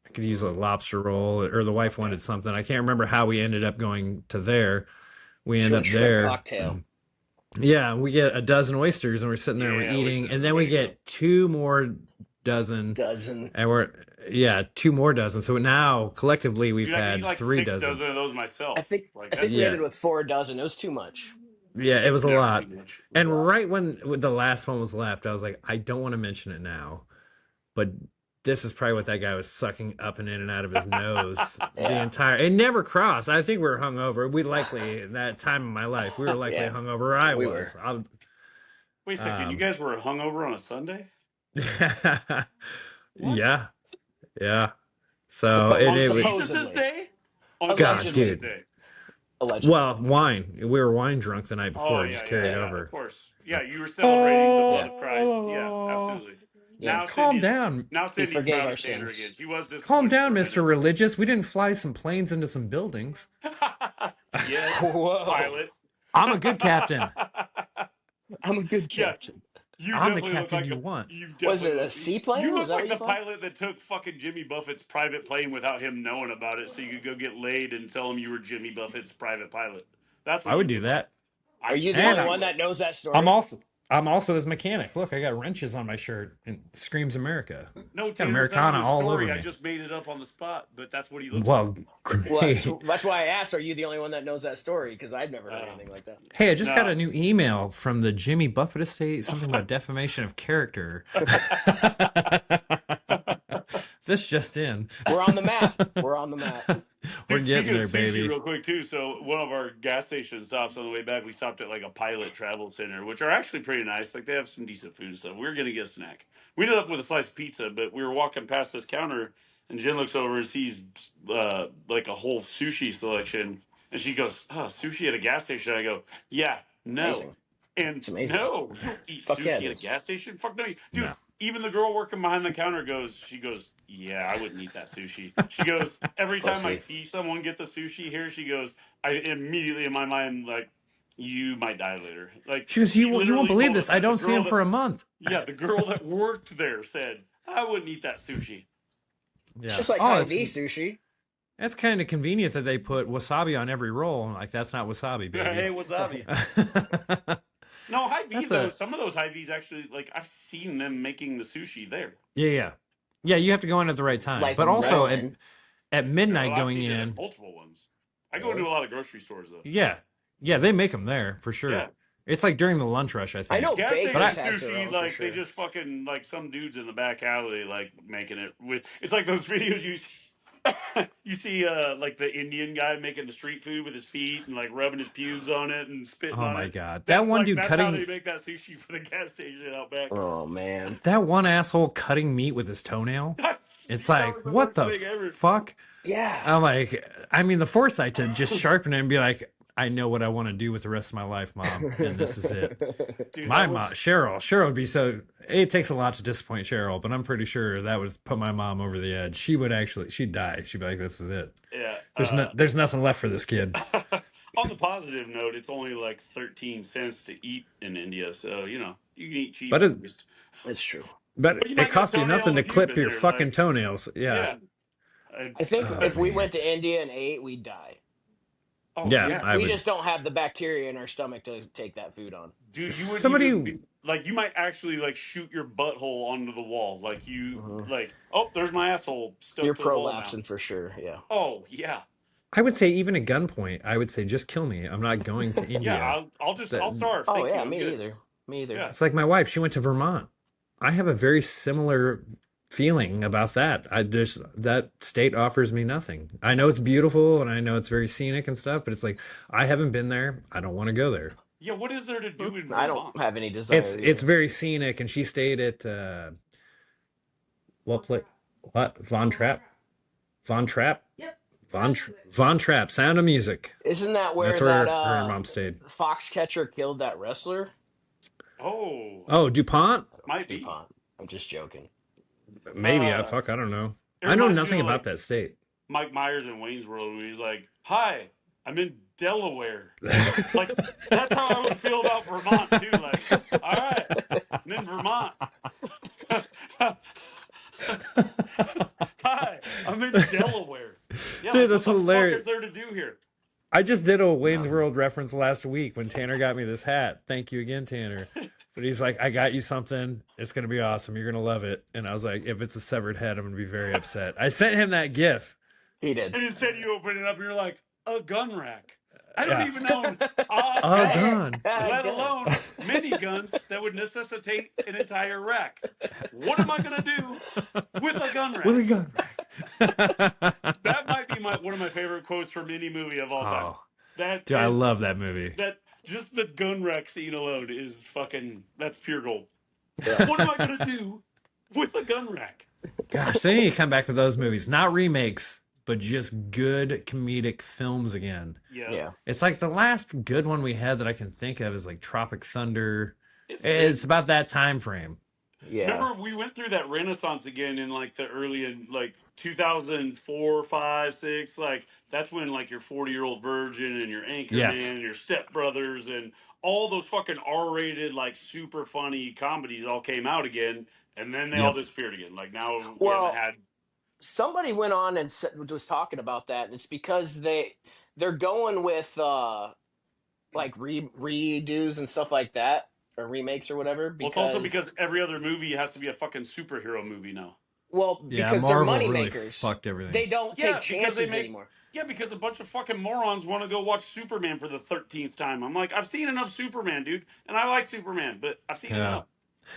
[SPEAKER 1] I could use a lobster roll, or the wife wanted something. I can't remember how we ended up going to there. We end up
[SPEAKER 4] Shrimp
[SPEAKER 1] there.
[SPEAKER 4] cocktail.
[SPEAKER 1] Yeah, we get a dozen oysters and we're sitting there,
[SPEAKER 3] Yeah,
[SPEAKER 1] we're eating,
[SPEAKER 3] oysters
[SPEAKER 1] and
[SPEAKER 3] are
[SPEAKER 1] then we
[SPEAKER 3] pretty good.
[SPEAKER 1] get 2 more dozen,
[SPEAKER 4] Dozen.
[SPEAKER 1] and we're 2 more dozen. So now collectively we've
[SPEAKER 3] Dude, I
[SPEAKER 1] had
[SPEAKER 3] eat like
[SPEAKER 1] 3
[SPEAKER 3] 6
[SPEAKER 1] dozen.
[SPEAKER 3] dozen of those myself.
[SPEAKER 4] I think
[SPEAKER 3] Like,
[SPEAKER 4] we
[SPEAKER 3] that's
[SPEAKER 1] Yeah.
[SPEAKER 4] ended with 4 dozen. It was too much.
[SPEAKER 1] Yeah, it was a
[SPEAKER 3] never
[SPEAKER 1] lot.
[SPEAKER 3] too much.
[SPEAKER 1] And right when the last one was left, I was like, I don't want to mention it now, but this is probably what that guy was sucking up and in and out of his nose the
[SPEAKER 4] Yeah.
[SPEAKER 1] entire. It never crossed. I think we were hungover. We likely that time in my life we were likely
[SPEAKER 4] Yeah.
[SPEAKER 1] hungover. I
[SPEAKER 4] We
[SPEAKER 1] was.
[SPEAKER 3] Wait a second, you guys were hungover on a Sunday?
[SPEAKER 1] Yeah, yeah. So
[SPEAKER 4] Suppo-
[SPEAKER 1] it
[SPEAKER 4] on
[SPEAKER 1] was.
[SPEAKER 4] suppo-
[SPEAKER 3] Jesus'
[SPEAKER 4] Supposedly.
[SPEAKER 3] day? On
[SPEAKER 1] God,
[SPEAKER 3] Jesus'
[SPEAKER 1] dude.
[SPEAKER 3] Day.
[SPEAKER 4] Allegedly.
[SPEAKER 1] Well, wine. We were wine drunk the night before.
[SPEAKER 3] Oh
[SPEAKER 1] It
[SPEAKER 3] yeah,
[SPEAKER 1] just
[SPEAKER 3] yeah,
[SPEAKER 1] carried
[SPEAKER 3] yeah.
[SPEAKER 1] over.
[SPEAKER 3] Of course. Yeah, you were celebrating the blood
[SPEAKER 4] Yeah.
[SPEAKER 3] of Christ. Yeah, absolutely.
[SPEAKER 4] Yeah.
[SPEAKER 1] Calm down.
[SPEAKER 3] Now
[SPEAKER 4] He
[SPEAKER 3] Cindy's
[SPEAKER 4] forgave
[SPEAKER 3] proud
[SPEAKER 4] our
[SPEAKER 3] of Tanner
[SPEAKER 4] sins.
[SPEAKER 3] again. She was
[SPEAKER 1] Calm
[SPEAKER 3] disappointed
[SPEAKER 1] down,
[SPEAKER 3] for a
[SPEAKER 1] Mr. Religious. We didn't fly some planes into some buildings.
[SPEAKER 3] minute. Yes,
[SPEAKER 4] Whoa.
[SPEAKER 3] pilot.
[SPEAKER 1] I'm a good captain.
[SPEAKER 4] I'm a good
[SPEAKER 3] Yeah.
[SPEAKER 4] captain.
[SPEAKER 3] You
[SPEAKER 1] I'm the
[SPEAKER 3] definitely look
[SPEAKER 1] captain
[SPEAKER 3] like
[SPEAKER 1] you want.
[SPEAKER 3] You
[SPEAKER 4] Was
[SPEAKER 3] definitely
[SPEAKER 4] it a
[SPEAKER 3] look-
[SPEAKER 4] seaplane?
[SPEAKER 3] You
[SPEAKER 4] Was
[SPEAKER 3] look
[SPEAKER 4] that
[SPEAKER 3] like
[SPEAKER 4] what
[SPEAKER 3] the
[SPEAKER 4] you thought?
[SPEAKER 3] pilot that took fucking Jimmy Buffett's private plane without him knowing about it, so you could go get laid and tell him you were Jimmy Buffett's private pilot. That's what
[SPEAKER 1] I would
[SPEAKER 3] you
[SPEAKER 1] do
[SPEAKER 3] look
[SPEAKER 1] that.
[SPEAKER 3] like.
[SPEAKER 4] Are you the
[SPEAKER 1] And
[SPEAKER 4] only
[SPEAKER 1] I-
[SPEAKER 4] one that knows that story?
[SPEAKER 1] I'm also his mechanic. Look, I got wrenches on my shirt and screams America.
[SPEAKER 3] No,
[SPEAKER 1] Got
[SPEAKER 3] Tanner,
[SPEAKER 1] Americana
[SPEAKER 3] that's
[SPEAKER 1] all
[SPEAKER 3] not a story.
[SPEAKER 1] over
[SPEAKER 3] I
[SPEAKER 1] me.
[SPEAKER 3] just made it up on the spot, but that's what he looks
[SPEAKER 1] Well,
[SPEAKER 3] like.
[SPEAKER 4] Well,
[SPEAKER 1] great.
[SPEAKER 4] that's why I asked. Are you the only one that knows that story? Because I've never heard
[SPEAKER 3] Oh.
[SPEAKER 4] anything like that.
[SPEAKER 1] Hey, I just got
[SPEAKER 3] No.
[SPEAKER 1] a new email from the Jimmy Buffett estate, something about defamation of character. This just in.
[SPEAKER 4] We're on the map. We're on the map.
[SPEAKER 1] We're
[SPEAKER 3] Dude,
[SPEAKER 1] getting
[SPEAKER 3] speaking
[SPEAKER 1] there,
[SPEAKER 3] of sushi
[SPEAKER 1] baby.
[SPEAKER 3] real quick too. So one of our gas station stops on the way back, we stopped at like a Pilot Travel Center, which are actually pretty nice. Like they have some decent food and stuff. We were gonna get a snack. We ended up with a slice of pizza, but we were walking past this counter, and Jen looks over and sees like a whole sushi selection, and she goes, "Oh, sushi at a gas station." I go, "Yeah, no."
[SPEAKER 4] Amazing.
[SPEAKER 3] And
[SPEAKER 4] It's amazing.
[SPEAKER 3] no, you don't eat
[SPEAKER 4] Fuck
[SPEAKER 3] sushi
[SPEAKER 4] yeah,
[SPEAKER 3] at
[SPEAKER 4] it
[SPEAKER 3] a
[SPEAKER 4] is.
[SPEAKER 3] gas station. Fuck no, dude.
[SPEAKER 1] No.
[SPEAKER 3] Even the girl working behind the counter she goes, "Yeah, I wouldn't eat that sushi." She goes, "Every time I see someone get the sushi here," she goes, I immediately in my mind like, "You might die later." Like
[SPEAKER 1] She goes, you won't
[SPEAKER 3] literally
[SPEAKER 1] believe
[SPEAKER 3] told
[SPEAKER 1] this.
[SPEAKER 3] us
[SPEAKER 1] I
[SPEAKER 3] that. The
[SPEAKER 1] don't see
[SPEAKER 3] girl
[SPEAKER 1] him
[SPEAKER 3] that-
[SPEAKER 1] for a month.
[SPEAKER 3] Yeah, the girl that worked there said, "I wouldn't eat that sushi."
[SPEAKER 1] Yeah.
[SPEAKER 4] It's just like
[SPEAKER 1] Oh,
[SPEAKER 4] Hy-Vee
[SPEAKER 1] it's-
[SPEAKER 4] sushi.
[SPEAKER 1] That's kind of convenient that they put wasabi on every roll. Like, that's not wasabi,
[SPEAKER 3] Hey,
[SPEAKER 1] baby.
[SPEAKER 3] wasabi. No, Hy-Vee
[SPEAKER 1] That's
[SPEAKER 3] though.
[SPEAKER 1] a-
[SPEAKER 3] Some of those Hy-Vees actually, like I've seen them making the sushi there.
[SPEAKER 1] Yeah. Yeah, you have to go in at the right time.
[SPEAKER 4] Like
[SPEAKER 1] but also
[SPEAKER 4] ramen.
[SPEAKER 1] at midnight
[SPEAKER 3] Well, I've
[SPEAKER 1] going
[SPEAKER 3] seen it at
[SPEAKER 1] in.
[SPEAKER 3] multiple ones. I go into a lot of grocery stores though.
[SPEAKER 1] Yeah. Yeah, they make them there for sure.
[SPEAKER 3] Yeah.
[SPEAKER 1] It's like during the lunch rush, I think.
[SPEAKER 4] I know
[SPEAKER 3] Gas
[SPEAKER 4] Baker's
[SPEAKER 3] station
[SPEAKER 4] has their own
[SPEAKER 3] sushi,
[SPEAKER 4] for
[SPEAKER 3] like
[SPEAKER 4] sure.
[SPEAKER 3] they just fucking like some dudes in the back alley like making it with. It's like those videos you see, you see like the Indian guy making the street food with his feet and like rubbing his pubes on it and spitting
[SPEAKER 1] Oh
[SPEAKER 3] on
[SPEAKER 1] my
[SPEAKER 3] it.
[SPEAKER 1] god.
[SPEAKER 3] That's
[SPEAKER 1] That one
[SPEAKER 3] like,
[SPEAKER 1] dude
[SPEAKER 3] that's how
[SPEAKER 1] cutting
[SPEAKER 3] they make that sushi for the gas station out back.
[SPEAKER 4] Oh man.
[SPEAKER 1] that one asshole cutting meat with his toenail. It's
[SPEAKER 3] That
[SPEAKER 1] like,
[SPEAKER 3] was the
[SPEAKER 1] what
[SPEAKER 3] worst
[SPEAKER 1] the
[SPEAKER 3] thing ever.
[SPEAKER 1] fuck?
[SPEAKER 4] Yeah.
[SPEAKER 1] I'm like, I mean, the foresight to just sharpen it and be like, I know what I want to do with the rest of my life, Mom, and this is it.
[SPEAKER 3] Dude,
[SPEAKER 1] My
[SPEAKER 3] that
[SPEAKER 1] mom,
[SPEAKER 3] was-
[SPEAKER 1] Cheryl would be so. It takes a lot to disappoint Cheryl, but I'm pretty sure that would put my mom over the edge. She'd die. She'd be like, "This is it.
[SPEAKER 3] Yeah.
[SPEAKER 1] There's nothing left for this kid."
[SPEAKER 3] On the positive note, it's only like 13 cents to eat in India, so you know you can eat cheap.
[SPEAKER 1] But
[SPEAKER 3] at least.
[SPEAKER 4] It's true.
[SPEAKER 1] But
[SPEAKER 3] But you might
[SPEAKER 1] it
[SPEAKER 3] get
[SPEAKER 1] costs
[SPEAKER 3] a
[SPEAKER 1] you
[SPEAKER 3] toenail
[SPEAKER 1] nothing to
[SPEAKER 3] if you've
[SPEAKER 1] clip
[SPEAKER 3] been
[SPEAKER 1] your
[SPEAKER 3] there,
[SPEAKER 1] fucking
[SPEAKER 3] like-
[SPEAKER 1] toenails. Yeah.
[SPEAKER 4] I think
[SPEAKER 1] Oh,
[SPEAKER 4] if we
[SPEAKER 1] man.
[SPEAKER 4] went to India and ate, we'd die.
[SPEAKER 3] Oh,
[SPEAKER 1] Yeah, I
[SPEAKER 4] we
[SPEAKER 1] would.
[SPEAKER 4] just don't have the bacteria in our stomach to take that food on.
[SPEAKER 3] Dude, you would
[SPEAKER 1] Somebody-
[SPEAKER 3] even be, like you might actually like shoot your butthole onto the wall, like you like. Oh, there's my asshole stuck
[SPEAKER 4] You're
[SPEAKER 3] to the wall now.
[SPEAKER 4] prolapsing for sure. Yeah.
[SPEAKER 3] Oh yeah,
[SPEAKER 1] I would say even at gunpoint, I would say just kill me. I'm not going to India.
[SPEAKER 3] yeah. I'll starve.
[SPEAKER 4] Oh
[SPEAKER 3] Thank you,
[SPEAKER 4] yeah,
[SPEAKER 3] I'm
[SPEAKER 4] me
[SPEAKER 3] good.
[SPEAKER 4] either. Me either.
[SPEAKER 3] Yeah.
[SPEAKER 1] It's like my wife. She went to Vermont. I have a very similar feeling about that. That state offers me nothing. I know it's beautiful and I know it's very scenic and stuff, but it's like I haven't been there. I don't want to go there.
[SPEAKER 3] Yeah, what is there to do in Vermont?
[SPEAKER 4] I don't have any desire.
[SPEAKER 1] It's very scenic, and she stayed at what Von Trapp.
[SPEAKER 5] Yep.
[SPEAKER 1] Von Trapp. Sound of Music.
[SPEAKER 4] Isn't that where
[SPEAKER 1] That's where
[SPEAKER 4] that
[SPEAKER 1] her and mom stayed.
[SPEAKER 4] Foxcatcher killed that wrestler?
[SPEAKER 3] Oh,
[SPEAKER 1] Oh, DuPont.
[SPEAKER 3] might be.
[SPEAKER 4] DuPont. I'm just joking.
[SPEAKER 1] Maybe.
[SPEAKER 3] Uh,
[SPEAKER 1] I don't know.
[SPEAKER 3] it
[SPEAKER 1] I know
[SPEAKER 3] reminds me
[SPEAKER 1] nothing
[SPEAKER 3] of,
[SPEAKER 1] about
[SPEAKER 3] like,
[SPEAKER 1] that state.
[SPEAKER 3] Mike Myers in Wayne's World, when he's like, "Hi, I'm in Delaware." Like that's how I would feel about Vermont too. Like, all right, I'm in Vermont. Hi, I'm in Delaware. Yeah,
[SPEAKER 1] Dude,
[SPEAKER 3] like,
[SPEAKER 1] that's
[SPEAKER 3] what the
[SPEAKER 1] hilarious.
[SPEAKER 3] fuck is there to do here?
[SPEAKER 1] I just did a Wayne's World reference last week when Tanner got me this hat. Thank you again, Tanner. But he's like, I got you something. It's going to be awesome. You're going to love it. And I was like, if it's a severed head, I'm going to be very upset. I sent him that GIF.
[SPEAKER 4] He did.
[SPEAKER 3] And instead, you open it up, and you're like, a gun rack. I don't
[SPEAKER 1] Yeah.
[SPEAKER 3] even know
[SPEAKER 1] Oh, gun.
[SPEAKER 3] let alone miniguns that would necessitate an entire rack. What am I gonna do with a gun rack?
[SPEAKER 1] With a gun rack.
[SPEAKER 3] That might be one of my favorite quotes from any movie of all time.
[SPEAKER 1] Oh,
[SPEAKER 3] That
[SPEAKER 1] dude, I
[SPEAKER 3] is-
[SPEAKER 1] love that movie.
[SPEAKER 3] that. Just the gun rack scene alone is fucking. That's pure gold.
[SPEAKER 4] Yeah.
[SPEAKER 3] What am I gonna do with a gun rack?
[SPEAKER 1] Gosh, they need to come back with those movies. Not remakes, but just good comedic films again.
[SPEAKER 4] Yeah.
[SPEAKER 1] It's like the last good one we had that I can think of is like Tropic Thunder.
[SPEAKER 3] It's
[SPEAKER 1] It's
[SPEAKER 3] good.
[SPEAKER 1] about that time frame.
[SPEAKER 4] Yeah.
[SPEAKER 3] Remember, we went through that renaissance again in like the early, like 2004, 5, 6. Like that's when like your 40-year-old virgin and your Anchorman
[SPEAKER 1] Yes.
[SPEAKER 3] and your Step Brothers and all those fucking R-rated, like super funny comedies all came out again, and then they all
[SPEAKER 1] Yep.
[SPEAKER 3] disappeared again. Like now we haven't
[SPEAKER 4] Well,
[SPEAKER 3] had.
[SPEAKER 4] somebody went on and was talking about that, and it's because they're going with like redos and stuff like that, or remakes or whatever.
[SPEAKER 3] Well, it's also
[SPEAKER 4] Because
[SPEAKER 3] because every other movie has to be a fucking superhero movie now.
[SPEAKER 1] Yeah,
[SPEAKER 4] because they're
[SPEAKER 1] Marvel
[SPEAKER 4] money
[SPEAKER 1] really
[SPEAKER 4] makers.
[SPEAKER 1] fucked everything.
[SPEAKER 4] They don't
[SPEAKER 3] Yeah,
[SPEAKER 4] take
[SPEAKER 3] because they
[SPEAKER 4] chances
[SPEAKER 3] make.
[SPEAKER 4] anymore.
[SPEAKER 3] Yeah, because a bunch of fucking morons want to go watch Superman for the 13th time. I'm like, I've seen enough Superman, dude, and I like Superman, but I've seen
[SPEAKER 1] Yeah.
[SPEAKER 3] enough.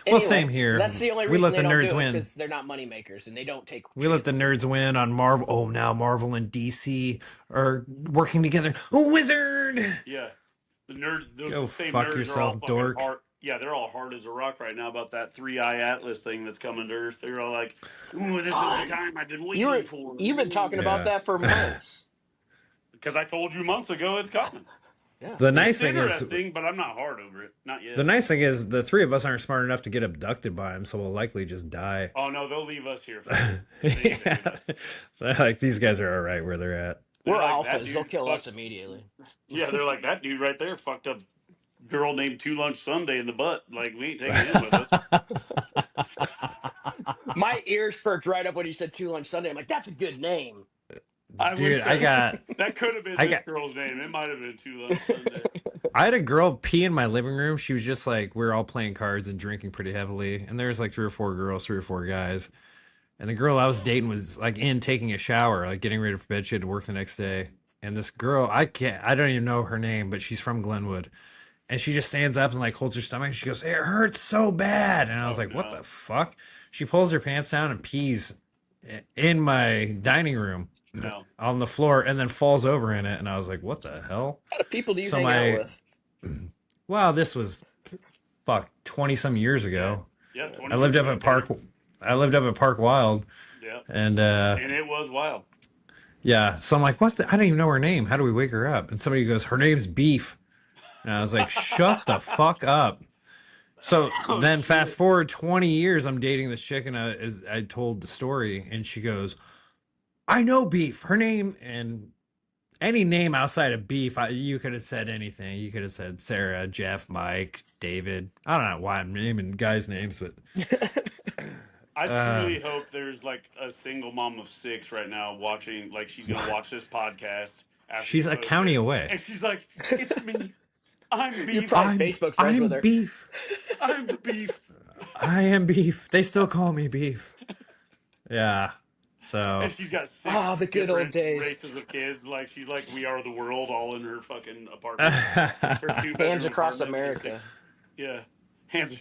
[SPEAKER 1] Well,
[SPEAKER 4] Anyway,
[SPEAKER 1] same here.
[SPEAKER 4] That's the only
[SPEAKER 1] We
[SPEAKER 4] reason
[SPEAKER 1] let
[SPEAKER 4] they
[SPEAKER 1] the
[SPEAKER 4] don't
[SPEAKER 1] nerds
[SPEAKER 4] do it,
[SPEAKER 1] win.
[SPEAKER 4] because they're not money makers and they don't take.
[SPEAKER 1] We let the
[SPEAKER 4] chances.
[SPEAKER 1] nerds win on Marvel. Oh, now Marvel and DC are working together. Wizard.
[SPEAKER 3] Yeah, the nerd. Those
[SPEAKER 1] Go
[SPEAKER 3] same
[SPEAKER 1] fuck
[SPEAKER 3] nerds
[SPEAKER 1] yourself,
[SPEAKER 3] are all fucking
[SPEAKER 1] dork.
[SPEAKER 3] hard. Yeah, they're all hard as a rock right now about that 3-eye Atlas thing that's coming to Earth. They're all like, "Ooh, this is the time I've been waiting for."
[SPEAKER 4] You've been talking
[SPEAKER 1] Yeah.
[SPEAKER 4] about that for months.
[SPEAKER 3] Because I told you months ago it's coming.
[SPEAKER 4] Yeah.
[SPEAKER 1] The nice
[SPEAKER 3] It's
[SPEAKER 1] thing is,
[SPEAKER 3] interesting, but I'm not hard over it. Not yet.
[SPEAKER 1] the nice thing is, the three of us aren't smart enough to get abducted by him, so we'll likely just die.
[SPEAKER 3] Oh no, they'll leave us here.
[SPEAKER 1] Yeah. So, like, these guys are all right where they're at.
[SPEAKER 4] We're
[SPEAKER 3] They're like, "That
[SPEAKER 4] alphas.
[SPEAKER 3] dude
[SPEAKER 4] They'll kill us
[SPEAKER 3] fucked-"
[SPEAKER 4] immediately.
[SPEAKER 3] Yeah, they're like, that dude right there fucked up girl named Two Lunch Sunday in the butt. Like, we ain't taking him with us.
[SPEAKER 4] My ears perked right up when he said 2 Lunch Sunday. I'm like, that's a good name.
[SPEAKER 3] I
[SPEAKER 1] Dude,
[SPEAKER 3] wish
[SPEAKER 1] I got.
[SPEAKER 3] that could have been
[SPEAKER 1] I
[SPEAKER 3] this
[SPEAKER 1] got-
[SPEAKER 3] girl's name. It might have been Two Lunch Sunday.
[SPEAKER 1] I had a girl pee in my living room. She was just like, we were all playing cards and drinking pretty heavily. And there was like 3 or 4 girls, 3 or 4 guys. And the girl I was dating was like in taking a shower, like getting ready for bed. She had to work the next day. And this girl, I don't even know her name, but she's from Glenwood. And she just stands up and like holds her stomach. And she goes, it hurts so bad. And I was like, what the fuck? She pulls her pants down and pees in my dining room
[SPEAKER 3] No.
[SPEAKER 1] on the floor and then falls over in it. And I was like, what the hell?
[SPEAKER 4] What kind of people do you
[SPEAKER 1] So
[SPEAKER 4] hang
[SPEAKER 1] my-
[SPEAKER 4] out with?
[SPEAKER 1] Wow, this was 20 some years ago.
[SPEAKER 3] Yeah,
[SPEAKER 1] I lived up at Park Wild.
[SPEAKER 3] Yeah,
[SPEAKER 1] And
[SPEAKER 3] and it was wild.
[SPEAKER 1] yeah, so I'm like, what the, I don't even know her name. How do we wake her up? And somebody goes, her name's Beef. And I was like, shut the fuck up. So then fast forward 20 years, I'm dating this chick and I told the story and she goes, I know Beef, her name, and any name outside of Beef, you could have said anything. You could have said Sarah, Jeff, Mike, David. I don't know why I'm naming guys' names, but
[SPEAKER 3] I truly hope there's like a single mom of 6 right now watching, like she's gonna watch this podcast. After
[SPEAKER 1] she's
[SPEAKER 3] you
[SPEAKER 1] a
[SPEAKER 3] post
[SPEAKER 1] county
[SPEAKER 3] it,
[SPEAKER 1] away.
[SPEAKER 3] and she's like, "It's me. I'm Beef.
[SPEAKER 4] probably Facebook friends
[SPEAKER 1] I'm
[SPEAKER 4] with her.
[SPEAKER 1] Beef.
[SPEAKER 3] I'm the Beef."
[SPEAKER 1] I am Beef. They still call me Beef. Yeah. So
[SPEAKER 3] And she's got 6
[SPEAKER 4] Oh, the good old
[SPEAKER 3] different
[SPEAKER 4] days.
[SPEAKER 3] races of kids. Like she's like, "We are the world," all in her fucking apartment. Her 2-bedroom
[SPEAKER 4] Hands across
[SPEAKER 3] apartment with
[SPEAKER 4] America.
[SPEAKER 3] 6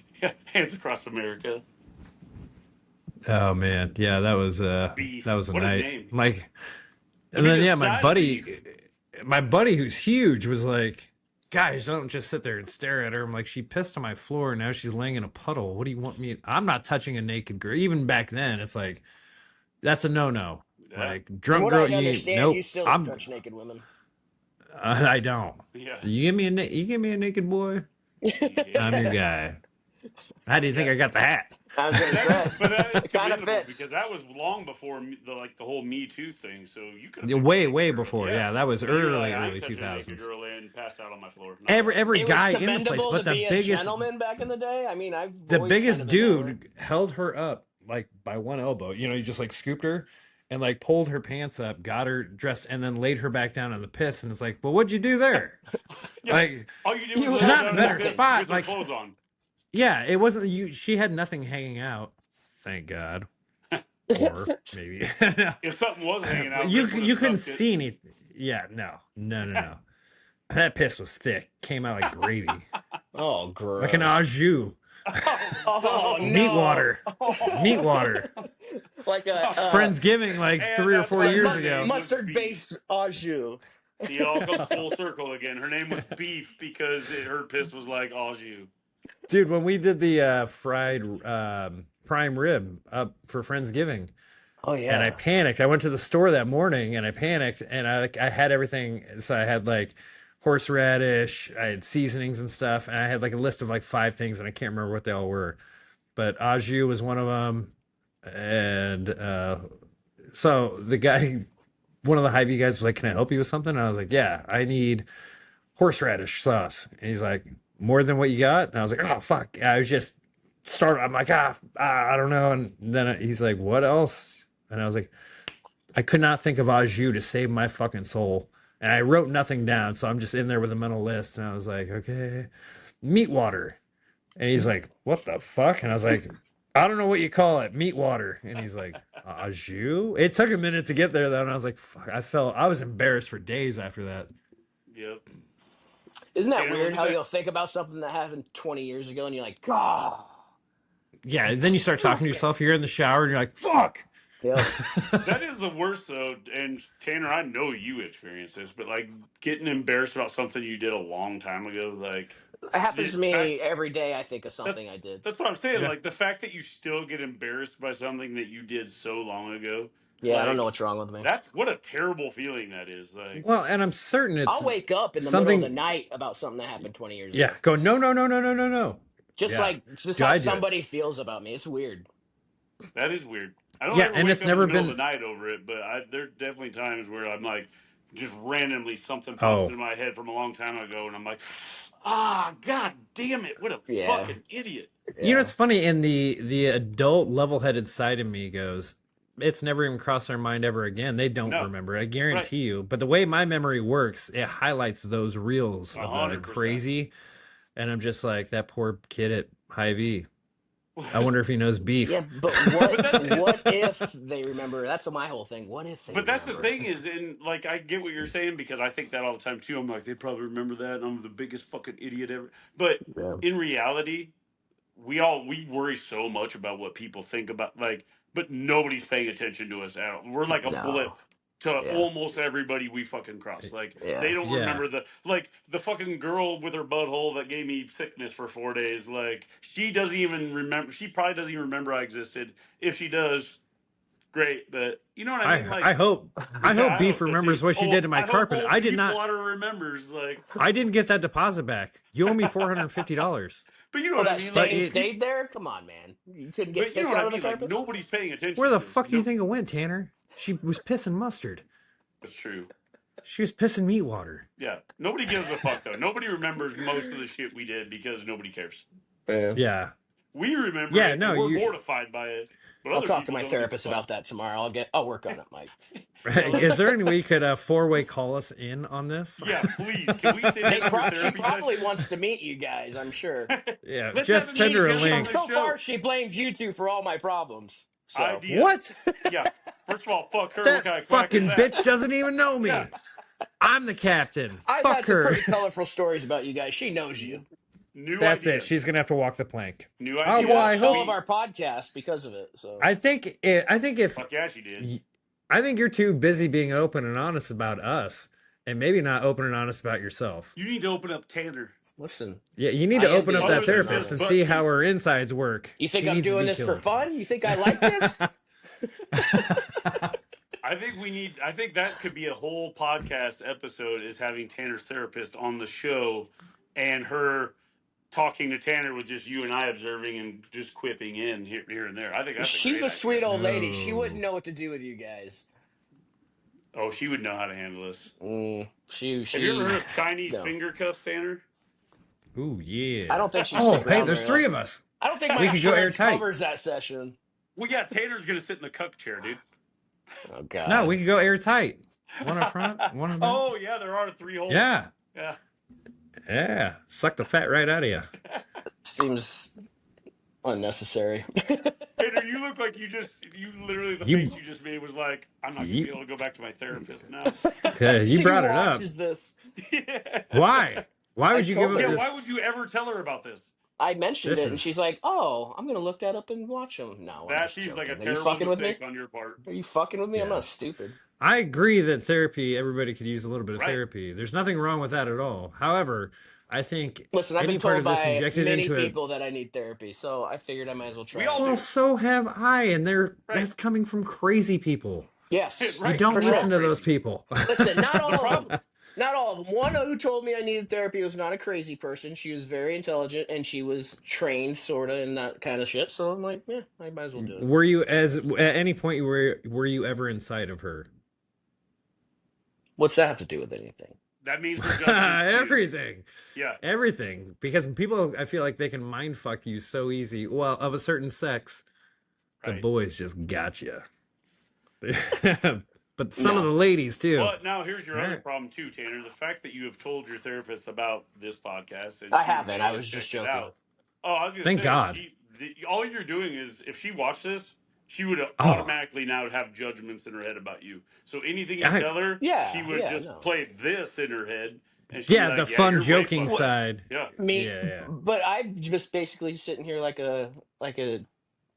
[SPEAKER 3] hands across America.
[SPEAKER 1] oh man, yeah, that was
[SPEAKER 3] Beef.
[SPEAKER 1] that was a
[SPEAKER 3] What a
[SPEAKER 1] night.
[SPEAKER 3] name.
[SPEAKER 1] Like, and
[SPEAKER 3] mean,
[SPEAKER 1] then
[SPEAKER 3] the
[SPEAKER 1] yeah,
[SPEAKER 3] size of
[SPEAKER 1] my buddy who's huge was like, guys, don't just sit there and stare at her. I'm like, she pissed on my floor and now she's laying in a puddle. What do you want me? I'm not touching a naked girl. Even back then, it's like that's a no.
[SPEAKER 3] Yeah.
[SPEAKER 1] Like drunk
[SPEAKER 4] What
[SPEAKER 1] girl,
[SPEAKER 4] I understand,
[SPEAKER 1] nope.
[SPEAKER 4] you still
[SPEAKER 1] I'm
[SPEAKER 4] touch naked women.
[SPEAKER 1] I don't.
[SPEAKER 3] Yeah.
[SPEAKER 1] You give me a naked boy, I'm your guy. How do you think I got the hat?
[SPEAKER 4] I was gonna say.
[SPEAKER 3] But that is
[SPEAKER 4] It kinda
[SPEAKER 3] commendable
[SPEAKER 4] fits.
[SPEAKER 3] because that was long before the whole Me Too thing. So you could
[SPEAKER 1] Yeah, way before. Yeah, that was
[SPEAKER 3] So you're
[SPEAKER 1] early
[SPEAKER 3] like, I ain't touching a
[SPEAKER 1] 2000s.
[SPEAKER 3] naked girl and passed out on my floor. No.
[SPEAKER 1] Every
[SPEAKER 4] It
[SPEAKER 1] guy
[SPEAKER 4] was
[SPEAKER 1] in the place,
[SPEAKER 4] commendable
[SPEAKER 1] but
[SPEAKER 4] to
[SPEAKER 1] the
[SPEAKER 4] be a
[SPEAKER 1] biggest
[SPEAKER 4] gentleman back in the day. I mean,
[SPEAKER 1] the biggest dude held her up like by one elbow. You know, he just like scooped her and like pulled her pants up, got her dressed, and then laid her back down on the piss. And it's like, well, what'd you do there?
[SPEAKER 3] Yeah.
[SPEAKER 1] Like,
[SPEAKER 3] All you did
[SPEAKER 4] He
[SPEAKER 3] was
[SPEAKER 4] was
[SPEAKER 3] lay
[SPEAKER 4] not
[SPEAKER 3] down
[SPEAKER 4] in a
[SPEAKER 3] in
[SPEAKER 4] better
[SPEAKER 3] bed
[SPEAKER 1] spot,
[SPEAKER 3] with her
[SPEAKER 1] like-
[SPEAKER 3] clothes on.
[SPEAKER 1] yeah, it wasn't you. She had nothing hanging out. Thank God. Or maybe
[SPEAKER 3] If something was hanging out,
[SPEAKER 1] you
[SPEAKER 3] Rick would've
[SPEAKER 1] you couldn't
[SPEAKER 3] sucked it.
[SPEAKER 1] see anything. Yeah, no. That piss was thick. Came out like gravy,
[SPEAKER 4] Oh, gross.
[SPEAKER 1] like an au jus.
[SPEAKER 4] Oh, no.
[SPEAKER 1] Meat water.
[SPEAKER 4] Like a
[SPEAKER 1] Friendsgiving like
[SPEAKER 3] And
[SPEAKER 1] 3 or
[SPEAKER 3] that's
[SPEAKER 1] 4
[SPEAKER 3] why
[SPEAKER 1] years
[SPEAKER 3] mustard-
[SPEAKER 1] ago.
[SPEAKER 4] mustard-based au jus.
[SPEAKER 3] See, it all comes full circle again. Her name was Beef because her piss was like au jus.
[SPEAKER 1] Dude, when we did the fried prime rib up for Friendsgiving,
[SPEAKER 4] Oh
[SPEAKER 1] And I
[SPEAKER 4] yeah.
[SPEAKER 1] panicked. I went to the store that morning and I panicked, and I had everything. So I had like horseradish, I had seasonings and stuff, and I had like a list of like 5 things, and I can't remember what they all were. But au jus was one of them, and so the guy, one of the Hy-Vee guys, was like, "Can I help you with something?" And I was like, "Yeah, I need horseradish sauce." And he's like, "More than what you got?" And I was like, "Oh fuck!" I was just started. I'm like, I don't know. And then he's like, "What else?" And I was like, I could not think of au jus to save my fucking soul. And I wrote nothing down, so I'm just in there with a mental list. And I was like, okay, meat water. And he's like, what the fuck? And I was like, I don't know what you call it, meat water. And he's like, au jus? It took a minute to get there, though. And I was like, fuck, I was embarrassed for days after that.
[SPEAKER 3] Yep.
[SPEAKER 4] Isn't that
[SPEAKER 3] Tanner,
[SPEAKER 4] weird
[SPEAKER 3] wasn't
[SPEAKER 4] how
[SPEAKER 3] that
[SPEAKER 4] you'll think about something that happened 20 years ago and you're like, God.
[SPEAKER 1] Yeah, and then you start talking to yourself. You're in the shower and you're like, fuck.
[SPEAKER 4] Yep.
[SPEAKER 3] that is the worst though? And Tanner, I know you experienced this, but like getting embarrassed about something you did a long time ago, like
[SPEAKER 4] It happens
[SPEAKER 3] the
[SPEAKER 4] to
[SPEAKER 3] fact
[SPEAKER 4] me every day. I think of
[SPEAKER 3] that's
[SPEAKER 4] something I did.
[SPEAKER 3] that's what I'm saying.
[SPEAKER 1] Yeah.
[SPEAKER 3] Like the fact that you still get embarrassed by something that you did so long ago,
[SPEAKER 4] Yeah, I don't know
[SPEAKER 3] like
[SPEAKER 4] what's wrong with me.
[SPEAKER 3] that's what a terrible feeling that is. Like
[SPEAKER 1] Well, and I'm certain
[SPEAKER 4] I'll
[SPEAKER 1] it's
[SPEAKER 4] wake up in the middle of the
[SPEAKER 1] something.
[SPEAKER 4] night about something that happened 20 years
[SPEAKER 1] Yeah,
[SPEAKER 4] ago.
[SPEAKER 1] go, no, no, no, no, no, no, no. Yeah,
[SPEAKER 4] Just
[SPEAKER 1] do
[SPEAKER 4] how
[SPEAKER 1] I do it?
[SPEAKER 4] somebody feels about me. It's weird.
[SPEAKER 3] that is weird. I don't
[SPEAKER 1] Yeah,
[SPEAKER 3] ever
[SPEAKER 1] and
[SPEAKER 3] wake
[SPEAKER 1] it's
[SPEAKER 3] up in the
[SPEAKER 1] never
[SPEAKER 3] middle of
[SPEAKER 1] been.
[SPEAKER 3] the night over it, but there's definitely times where I'm like, just randomly something pops
[SPEAKER 1] Oh,
[SPEAKER 3] into my head from a long time ago, and I'm like, ah, god damn it, what a
[SPEAKER 4] Yeah.
[SPEAKER 3] fucking idiot.
[SPEAKER 1] you know,
[SPEAKER 4] Yeah.
[SPEAKER 1] it's funny. In the adult, level-headed side of me goes, it's never even crossed their mind ever again. They don't
[SPEAKER 3] No,
[SPEAKER 1] remember it, I
[SPEAKER 3] right,
[SPEAKER 1] guarantee you. But the way my memory works, it highlights those reels of the
[SPEAKER 3] 100%.
[SPEAKER 1] crazy, and I'm just like that poor kid at Hy-Vee. I wonder if he knows beef.
[SPEAKER 4] Yeah, but what if they remember? That's my whole thing. What if they
[SPEAKER 3] But that's the
[SPEAKER 4] remember?
[SPEAKER 3] thing is, in like, I get what you're saying because I think that all the time too. I'm like, they probably remember that, and I'm the biggest fucking idiot ever. But
[SPEAKER 4] Yeah.
[SPEAKER 3] in reality, we worry so much about what people think about, like, but nobody's paying attention to us at all. We're like a
[SPEAKER 4] No.
[SPEAKER 3] blip to
[SPEAKER 4] Yeah.
[SPEAKER 3] almost everybody we fucking cross. Like they
[SPEAKER 4] Yeah.
[SPEAKER 3] don't
[SPEAKER 1] Yeah,
[SPEAKER 3] remember the fucking girl with her butthole that gave me sickness for 4 days. Like she doesn't even remember. She probably doesn't even remember I existed. If she does, great. But you know what I mean?
[SPEAKER 1] I
[SPEAKER 3] Like
[SPEAKER 1] hope
[SPEAKER 3] yeah, I
[SPEAKER 1] Beef
[SPEAKER 3] hope so
[SPEAKER 1] remembers
[SPEAKER 3] too.
[SPEAKER 1] what she did to my
[SPEAKER 3] I hope
[SPEAKER 1] carpet.
[SPEAKER 3] old
[SPEAKER 1] I did not.
[SPEAKER 3] Beefwater remembers. Like,
[SPEAKER 1] I didn't get that deposit back. You owe me $450.
[SPEAKER 3] but you know
[SPEAKER 4] Oh,
[SPEAKER 3] what I
[SPEAKER 4] that
[SPEAKER 3] mean?
[SPEAKER 1] But
[SPEAKER 3] Like,
[SPEAKER 4] stain
[SPEAKER 1] it,
[SPEAKER 4] stayed there? Come on, man. You couldn't get
[SPEAKER 3] but you know
[SPEAKER 4] piss
[SPEAKER 3] what
[SPEAKER 4] out
[SPEAKER 3] I
[SPEAKER 4] of the
[SPEAKER 3] mean? Like
[SPEAKER 4] carpet?
[SPEAKER 3] nobody's paying attention
[SPEAKER 1] where
[SPEAKER 3] to
[SPEAKER 1] the
[SPEAKER 3] this.
[SPEAKER 1] fuck do you
[SPEAKER 3] No,
[SPEAKER 1] think it went, Tanner? She was pissing mustard.
[SPEAKER 3] that's true.
[SPEAKER 1] She was pissing meat water.
[SPEAKER 3] Yeah, nobody gives a fuck though. Nobody remembers most of the shit we did because nobody cares.
[SPEAKER 4] Yeah.
[SPEAKER 1] Yeah.
[SPEAKER 3] We remember
[SPEAKER 1] Yeah,
[SPEAKER 3] it
[SPEAKER 1] no,
[SPEAKER 3] and we're
[SPEAKER 1] you
[SPEAKER 3] mortified by it, but
[SPEAKER 4] I'll
[SPEAKER 3] other
[SPEAKER 4] talk to
[SPEAKER 3] people
[SPEAKER 4] my
[SPEAKER 3] don't give a
[SPEAKER 4] therapist
[SPEAKER 3] fuck.
[SPEAKER 4] about that tomorrow. I'll work on it, Mike.
[SPEAKER 1] is there any way you could four-way call us in on this?
[SPEAKER 3] Yeah, please. Can we sit
[SPEAKER 4] She
[SPEAKER 3] down for therapy
[SPEAKER 4] probably
[SPEAKER 3] session?
[SPEAKER 4] wants to meet you guys, I'm sure.
[SPEAKER 1] Yeah,
[SPEAKER 3] Let's
[SPEAKER 1] just
[SPEAKER 3] have
[SPEAKER 1] send her a
[SPEAKER 3] meeting on
[SPEAKER 1] link.
[SPEAKER 3] the
[SPEAKER 4] So
[SPEAKER 3] show.
[SPEAKER 4] far, she blames you two for all my problems. So
[SPEAKER 3] Idea.
[SPEAKER 1] What?
[SPEAKER 3] Yeah. First of all, fuck her. What kind
[SPEAKER 1] That
[SPEAKER 3] of quack is
[SPEAKER 1] fucking
[SPEAKER 3] that?
[SPEAKER 1] bitch doesn't even know me.
[SPEAKER 3] Yeah.
[SPEAKER 1] I'm the captain.
[SPEAKER 4] I've
[SPEAKER 1] Fuck
[SPEAKER 4] had some
[SPEAKER 1] her.
[SPEAKER 4] pretty colorful stories about you guys. She knows you.
[SPEAKER 3] New
[SPEAKER 1] That's
[SPEAKER 3] idea.
[SPEAKER 1] it. She's gonna have to walk the plank.
[SPEAKER 3] New
[SPEAKER 1] Oh,
[SPEAKER 3] idea.
[SPEAKER 4] She
[SPEAKER 1] well, I
[SPEAKER 4] watched
[SPEAKER 1] hope-
[SPEAKER 4] all of our podcasts because of it. So
[SPEAKER 1] I think if
[SPEAKER 3] Fuck yeah, she did.
[SPEAKER 1] I think you're too busy being open and honest about us, and maybe not open and honest about yourself.
[SPEAKER 3] You need to open up Tanner.
[SPEAKER 4] listen,
[SPEAKER 1] Yeah, you need
[SPEAKER 4] I
[SPEAKER 1] to
[SPEAKER 4] am
[SPEAKER 1] open up
[SPEAKER 4] being
[SPEAKER 1] that
[SPEAKER 3] open and
[SPEAKER 1] therapist and
[SPEAKER 3] honest.
[SPEAKER 1] see how her insides work.
[SPEAKER 4] you think
[SPEAKER 1] She
[SPEAKER 4] I'm
[SPEAKER 1] needs to
[SPEAKER 4] doing
[SPEAKER 1] be
[SPEAKER 4] this for
[SPEAKER 1] killed.
[SPEAKER 4] fun? You think I like this?
[SPEAKER 3] I think that could be a whole podcast episode is having Tanner's therapist on the show and her talking to Tanner with just you and I observing and just quipping in here and there. I think that's
[SPEAKER 4] She's
[SPEAKER 3] great
[SPEAKER 4] a sweet
[SPEAKER 3] idea.
[SPEAKER 4] old lady. She
[SPEAKER 1] No.
[SPEAKER 4] wouldn't know what to do with you guys.
[SPEAKER 3] Oh, she would know how to handle this.
[SPEAKER 4] She.
[SPEAKER 3] Have you ever heard of Chinese
[SPEAKER 4] no.
[SPEAKER 3] finger cuffs, Tanner?
[SPEAKER 1] Ooh, yeah.
[SPEAKER 4] I don't think she's.
[SPEAKER 1] Oh,
[SPEAKER 4] stick
[SPEAKER 1] hey,
[SPEAKER 4] around
[SPEAKER 1] there's
[SPEAKER 4] very
[SPEAKER 1] 3
[SPEAKER 4] long.
[SPEAKER 1] of us.
[SPEAKER 4] I don't think my
[SPEAKER 1] We could go
[SPEAKER 4] insurance
[SPEAKER 1] airtight.
[SPEAKER 4] covers that session.
[SPEAKER 3] Well, yeah, Tanner's gonna sit in the cuck chair, dude.
[SPEAKER 4] Oh God.
[SPEAKER 1] No, we could go airtight. One up front, one in back.
[SPEAKER 3] Oh yeah, there are 3 holes.
[SPEAKER 1] Yeah,
[SPEAKER 3] Yeah.
[SPEAKER 1] yeah. Suck the fat right out of you.
[SPEAKER 4] Seems unnecessary.
[SPEAKER 3] Tanner, you look like you literally the
[SPEAKER 1] You-
[SPEAKER 3] face you just made was like, I'm not gonna
[SPEAKER 1] You-
[SPEAKER 3] be able to go back to my therapist now.
[SPEAKER 1] Yeah, you
[SPEAKER 4] She
[SPEAKER 1] brought it up.
[SPEAKER 4] watches this.
[SPEAKER 3] Yeah.
[SPEAKER 1] Why? Why would
[SPEAKER 4] I
[SPEAKER 1] you
[SPEAKER 4] told
[SPEAKER 1] give
[SPEAKER 4] her.
[SPEAKER 1] up
[SPEAKER 3] Yeah,
[SPEAKER 1] this?
[SPEAKER 3] why would you ever tell her about this?
[SPEAKER 4] I mentioned
[SPEAKER 1] This
[SPEAKER 4] it, and
[SPEAKER 1] is-
[SPEAKER 4] she's like, "Oh, I'm gonna look that up and watch them." No, I'm
[SPEAKER 3] That
[SPEAKER 4] just
[SPEAKER 3] seems like a
[SPEAKER 4] joking. Are you
[SPEAKER 3] terrible
[SPEAKER 4] fucking with me?
[SPEAKER 3] mistake on your part.
[SPEAKER 4] Are you fucking with me? I'm
[SPEAKER 1] Yeah.
[SPEAKER 4] not stupid.
[SPEAKER 1] I agree that therapy, everybody could use a little bit of
[SPEAKER 3] Right.
[SPEAKER 1] therapy. There's nothing wrong with that at all. However, I think
[SPEAKER 4] Listen, I've
[SPEAKER 1] any
[SPEAKER 4] been
[SPEAKER 1] part
[SPEAKER 4] told
[SPEAKER 1] of this
[SPEAKER 4] by
[SPEAKER 1] injected
[SPEAKER 4] many
[SPEAKER 1] into it.
[SPEAKER 4] people that I need therapy, so I figured I might as well try.
[SPEAKER 3] We all
[SPEAKER 1] Well,
[SPEAKER 3] do.
[SPEAKER 1] so have I, and
[SPEAKER 3] Right.
[SPEAKER 1] that's coming from crazy people.
[SPEAKER 4] Yes,
[SPEAKER 3] Right.
[SPEAKER 1] You don't
[SPEAKER 4] for
[SPEAKER 1] listen
[SPEAKER 4] sure.
[SPEAKER 1] to those people.
[SPEAKER 4] Listen, not all of
[SPEAKER 3] problem.
[SPEAKER 4] them. Not all of them. One who told me I needed therapy was not a crazy person. She was very intelligent and she was trained, sort of, in that kind of shit. So I'm like, yeah, I might as well do it.
[SPEAKER 1] Were you at any point were you ever inside of her?
[SPEAKER 4] What's that have to do with anything?
[SPEAKER 3] That means her judgment's skewed.
[SPEAKER 1] Everything.
[SPEAKER 3] Yeah.
[SPEAKER 1] Everything. Because people, I feel like they can mind fuck you so easy. Well, of a certain sex, the
[SPEAKER 3] Right.
[SPEAKER 1] boys just got you. But some of
[SPEAKER 4] No.
[SPEAKER 1] the ladies too.
[SPEAKER 3] But now here's your other
[SPEAKER 1] Right.
[SPEAKER 3] problem too, Tanner. The fact that you have told your therapist about this podcast and
[SPEAKER 4] I
[SPEAKER 3] she
[SPEAKER 4] haven't.
[SPEAKER 3] went
[SPEAKER 4] I
[SPEAKER 3] and
[SPEAKER 4] was just
[SPEAKER 3] checked it
[SPEAKER 4] joking.
[SPEAKER 3] out. Oh, I was gonna
[SPEAKER 1] Thank
[SPEAKER 3] say,
[SPEAKER 1] God.
[SPEAKER 3] all you're doing is if she watched this, she would
[SPEAKER 1] Oh.
[SPEAKER 3] automatically now have judgments in her head about you. So anything you tell her,
[SPEAKER 4] Yeah,
[SPEAKER 3] she would
[SPEAKER 4] yeah,
[SPEAKER 3] just
[SPEAKER 4] no.
[SPEAKER 3] play this in her head, and she'd
[SPEAKER 1] Yeah,
[SPEAKER 3] be
[SPEAKER 1] the
[SPEAKER 3] like,
[SPEAKER 1] fun
[SPEAKER 3] you're way
[SPEAKER 1] joking
[SPEAKER 3] fucked up.
[SPEAKER 1] side.
[SPEAKER 3] Yeah.
[SPEAKER 4] Me,
[SPEAKER 1] Yeah.
[SPEAKER 4] but I'm just basically sitting here like a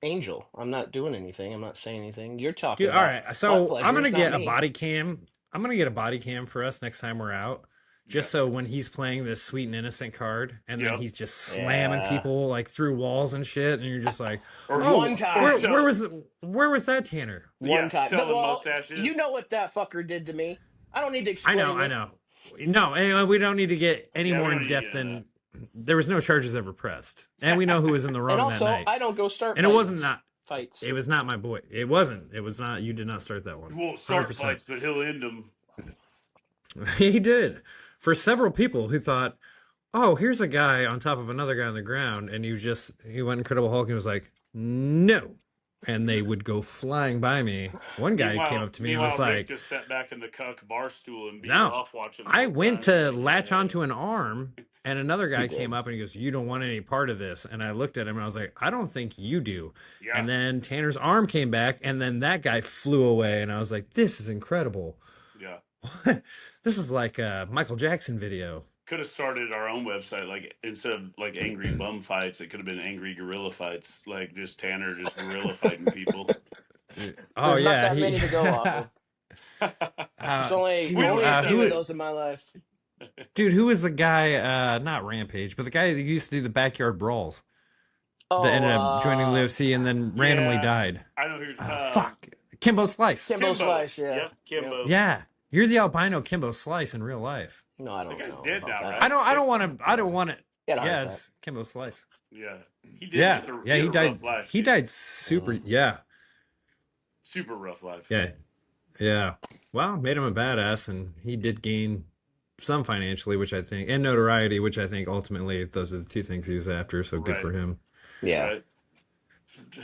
[SPEAKER 4] angel. I'm not doing anything. I'm not saying anything. You're talking
[SPEAKER 1] Dude, all
[SPEAKER 4] about
[SPEAKER 1] right. So
[SPEAKER 4] butt
[SPEAKER 1] I'm gonna
[SPEAKER 4] pleasures,
[SPEAKER 1] get
[SPEAKER 4] not
[SPEAKER 1] a
[SPEAKER 4] me.
[SPEAKER 1] body cam. I'm gonna get a body cam for us next time we're out. Just
[SPEAKER 3] Yes.
[SPEAKER 1] so when he's playing this sweet and innocent card, and then
[SPEAKER 3] Yep.
[SPEAKER 1] he's just slamming
[SPEAKER 4] Yeah.
[SPEAKER 1] people like through walls and shit, and you're just like,
[SPEAKER 3] Or
[SPEAKER 1] oh,
[SPEAKER 4] One time.
[SPEAKER 1] where was that, Tanner?
[SPEAKER 4] One
[SPEAKER 3] Yeah,
[SPEAKER 4] time.
[SPEAKER 3] selling
[SPEAKER 4] Well,
[SPEAKER 3] mustaches.
[SPEAKER 4] you know what that fucker did to me. I don't need to
[SPEAKER 1] I
[SPEAKER 4] explain
[SPEAKER 1] know.
[SPEAKER 4] this.
[SPEAKER 1] No, anyway, we don't need to get any
[SPEAKER 3] Yeah, we
[SPEAKER 1] more
[SPEAKER 3] don't
[SPEAKER 1] in
[SPEAKER 3] need to
[SPEAKER 1] depth
[SPEAKER 3] get into
[SPEAKER 1] than there was no charges ever pressed, and we know who was in the wrong
[SPEAKER 4] And
[SPEAKER 1] that
[SPEAKER 4] also,
[SPEAKER 1] night.
[SPEAKER 4] I don't go start
[SPEAKER 1] And it wasn't
[SPEAKER 4] fights.
[SPEAKER 1] not.
[SPEAKER 4] Fights.
[SPEAKER 1] It was not my boy. It wasn't. It was not. You did not start that
[SPEAKER 3] He
[SPEAKER 1] one.
[SPEAKER 3] won't start
[SPEAKER 1] 100%.
[SPEAKER 3] fights, but he'll end them.
[SPEAKER 1] He did. For several people who thought, oh, here's a guy on top of another guy on the ground, and he went Incredible Hulk and was like, no. And they would go flying by me. One guy came up to me and was
[SPEAKER 3] Rick
[SPEAKER 1] like,
[SPEAKER 3] just sat back in the cuck bar stool and beat
[SPEAKER 1] No,
[SPEAKER 3] off watching. the
[SPEAKER 1] I
[SPEAKER 3] whole
[SPEAKER 1] went
[SPEAKER 3] time.
[SPEAKER 1] to latch onto an arm, and another guy
[SPEAKER 4] did.
[SPEAKER 1] came up and he goes, you don't want any part of this. And I looked at him and I was like, I don't think you do.
[SPEAKER 3] Yeah.
[SPEAKER 1] And then Tanner's arm came back, and then that guy flew away, and I was like, this is incredible.
[SPEAKER 3] Yeah.
[SPEAKER 1] This is like a Michael Jackson video.
[SPEAKER 3] Could have started our own website, like instead of like angry bum fights, it could have been angry gorilla fights, like just Tanner just gorilla fighting people.
[SPEAKER 1] Oh
[SPEAKER 4] There's
[SPEAKER 1] yeah,
[SPEAKER 4] not that many to go off of. There's only
[SPEAKER 1] dude,
[SPEAKER 4] a few
[SPEAKER 1] who-
[SPEAKER 4] of those in my life.
[SPEAKER 1] Dude, who was the guy? Not Rampage, but the guy that used to do the backyard brawls
[SPEAKER 4] Oh,
[SPEAKER 1] that ended up joining the UFC and then randomly
[SPEAKER 3] yeah.
[SPEAKER 1] died.
[SPEAKER 3] I know who.
[SPEAKER 1] Fuck, Kimbo Slice.
[SPEAKER 4] Kimbo Slice, yeah.
[SPEAKER 3] Yep, Kimbo.
[SPEAKER 1] Yeah, you're the albino Kimbo Slice in real life.
[SPEAKER 4] No, I don't
[SPEAKER 3] That guy's
[SPEAKER 4] know.
[SPEAKER 3] dead
[SPEAKER 4] about
[SPEAKER 3] now,
[SPEAKER 4] that.
[SPEAKER 3] right?
[SPEAKER 1] I don't want to.
[SPEAKER 4] He had a heart attack.
[SPEAKER 1] Yes, Kimbo Slice.
[SPEAKER 3] Yeah. He did.
[SPEAKER 1] Yeah,
[SPEAKER 3] get the-
[SPEAKER 1] yeah,
[SPEAKER 3] had
[SPEAKER 1] he
[SPEAKER 3] a
[SPEAKER 1] died.
[SPEAKER 3] rough life,
[SPEAKER 1] He
[SPEAKER 3] dude.
[SPEAKER 1] died super. Yeah,
[SPEAKER 3] Super rough life.
[SPEAKER 1] yeah. Well, made him a badass, and he did gain some financially, which I think, and notoriety, which I think ultimately those are the two things he was after. So good
[SPEAKER 3] Right.
[SPEAKER 1] for him.
[SPEAKER 4] Yeah.
[SPEAKER 3] Right?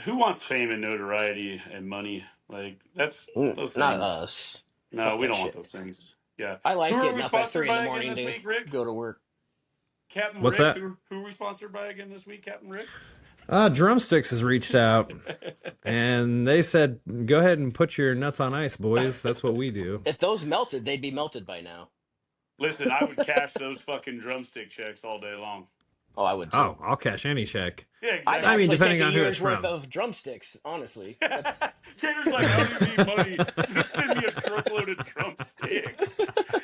[SPEAKER 3] Who wants fame and notoriety and money? Like those things.
[SPEAKER 4] Not us.
[SPEAKER 3] No,
[SPEAKER 4] Fuck
[SPEAKER 3] we
[SPEAKER 4] that
[SPEAKER 3] don't want
[SPEAKER 4] shit.
[SPEAKER 3] those things. Yeah.
[SPEAKER 4] I like
[SPEAKER 3] Who are
[SPEAKER 4] getting
[SPEAKER 3] we
[SPEAKER 4] up at
[SPEAKER 3] sponsored
[SPEAKER 4] 3 in
[SPEAKER 3] by
[SPEAKER 4] the
[SPEAKER 3] again
[SPEAKER 4] morning
[SPEAKER 3] this
[SPEAKER 4] to
[SPEAKER 3] week, Rick?
[SPEAKER 4] go to work.
[SPEAKER 3] Captain
[SPEAKER 1] What's
[SPEAKER 3] Rick.
[SPEAKER 1] that?
[SPEAKER 3] Who are we sponsored by again this week, Captain Rick?
[SPEAKER 1] Drumsticks has reached out, and they said, "Go ahead and put your nuts on ice, boys. That's what we do."
[SPEAKER 4] If those melted, they'd be melted by now.
[SPEAKER 3] Listen, I would cash those fucking drumstick checks all day long.
[SPEAKER 4] Oh, I would too.
[SPEAKER 1] Oh, I'll cash any check.
[SPEAKER 3] Yeah,
[SPEAKER 4] I'd
[SPEAKER 3] exactly.
[SPEAKER 1] I mean,
[SPEAKER 4] actually
[SPEAKER 1] depending
[SPEAKER 4] take
[SPEAKER 1] on
[SPEAKER 4] a
[SPEAKER 1] who
[SPEAKER 4] year's
[SPEAKER 1] it's
[SPEAKER 4] worth
[SPEAKER 1] from.
[SPEAKER 4] of drumsticks, honestly. That's,
[SPEAKER 3] Tanner's like, I don't need money. Just send me a truckload of drumsticks.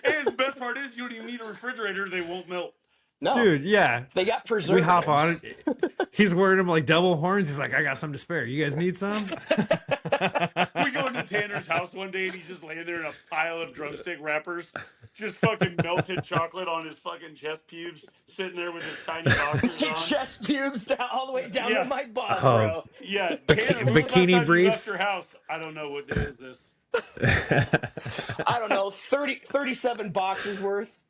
[SPEAKER 3] And the best part is, you don't even need a refrigerator. They won't melt.
[SPEAKER 4] no,
[SPEAKER 1] Dude, yeah.
[SPEAKER 4] they got
[SPEAKER 1] We
[SPEAKER 4] preservatives.
[SPEAKER 1] hop on it. He's wearing them like double horns. He's like, I got some to spare. You guys need some?
[SPEAKER 3] We go into Tanner's house one day and he's just laying there in a pile of drumstick wrappers, just fucking melted chocolate on his fucking chest pubes, sitting there with his tiny boxers
[SPEAKER 4] Your
[SPEAKER 3] on.
[SPEAKER 4] chest pubes down all the way down
[SPEAKER 3] Yeah.
[SPEAKER 4] to my butt,
[SPEAKER 1] Oh.
[SPEAKER 4] bro.
[SPEAKER 3] Yeah, Tanner, when was the last
[SPEAKER 1] bikini
[SPEAKER 3] time you
[SPEAKER 1] briefs?
[SPEAKER 3] left your house? I don't know. What day is this?
[SPEAKER 4] I don't know, 37 boxes worth.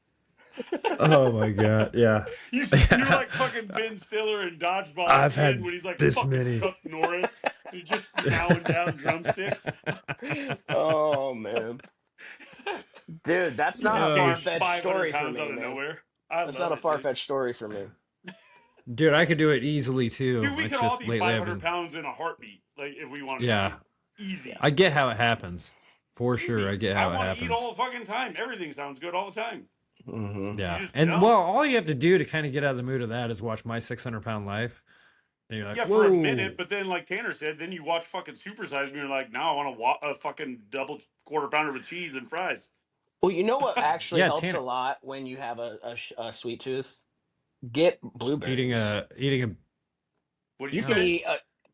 [SPEAKER 1] Oh my god, yeah.
[SPEAKER 3] You're like fucking Ben Stiller in Dodgeball.
[SPEAKER 1] I've
[SPEAKER 3] kid
[SPEAKER 1] had
[SPEAKER 3] when he's like
[SPEAKER 1] this
[SPEAKER 3] fucking
[SPEAKER 1] many.
[SPEAKER 3] Chuck Norris. He's just mowing down drumsticks.
[SPEAKER 4] Oh, man. Dude, that's not a
[SPEAKER 1] Oh,
[SPEAKER 4] far-fetched
[SPEAKER 3] 500
[SPEAKER 4] story for
[SPEAKER 3] pounds
[SPEAKER 4] me,
[SPEAKER 3] out of
[SPEAKER 4] man.
[SPEAKER 3] nowhere. I
[SPEAKER 4] That's
[SPEAKER 3] love
[SPEAKER 4] not a
[SPEAKER 3] it, dude.
[SPEAKER 4] far-fetched story for me.
[SPEAKER 1] Dude, I could do it easily too.
[SPEAKER 3] Dude, we
[SPEAKER 1] It's
[SPEAKER 3] could all
[SPEAKER 1] just
[SPEAKER 3] be
[SPEAKER 1] lately
[SPEAKER 3] 500
[SPEAKER 1] I've been.
[SPEAKER 3] pounds in a heartbeat, like if we wanted
[SPEAKER 1] Yeah.
[SPEAKER 3] to. Easy.
[SPEAKER 1] I get how it happens. For sure,
[SPEAKER 3] Easy.
[SPEAKER 1] I get how it
[SPEAKER 3] I want to
[SPEAKER 1] happens.
[SPEAKER 3] eat all the fucking time. Everything sounds good all the time.
[SPEAKER 4] Mm-hmm.
[SPEAKER 1] Yeah,
[SPEAKER 3] You just
[SPEAKER 1] and
[SPEAKER 3] don't.
[SPEAKER 1] well, all you have to do to kind of get out of the mood of that is watch My 600-Pound Life. And you're like,
[SPEAKER 3] Yeah,
[SPEAKER 1] whoa.
[SPEAKER 3] for a minute, but then like Tanner said, then you watch fucking Super Size Me and you're like, now I want a fucking double quarter pounder with cheese and fries.
[SPEAKER 4] Well, you know what actually
[SPEAKER 1] Yeah,
[SPEAKER 4] helps
[SPEAKER 1] Tanner.
[SPEAKER 4] a lot when you have a sweet tooth? Get blueberries.
[SPEAKER 1] eating a
[SPEAKER 3] What did
[SPEAKER 4] You
[SPEAKER 3] you
[SPEAKER 4] can
[SPEAKER 3] say?
[SPEAKER 4] eat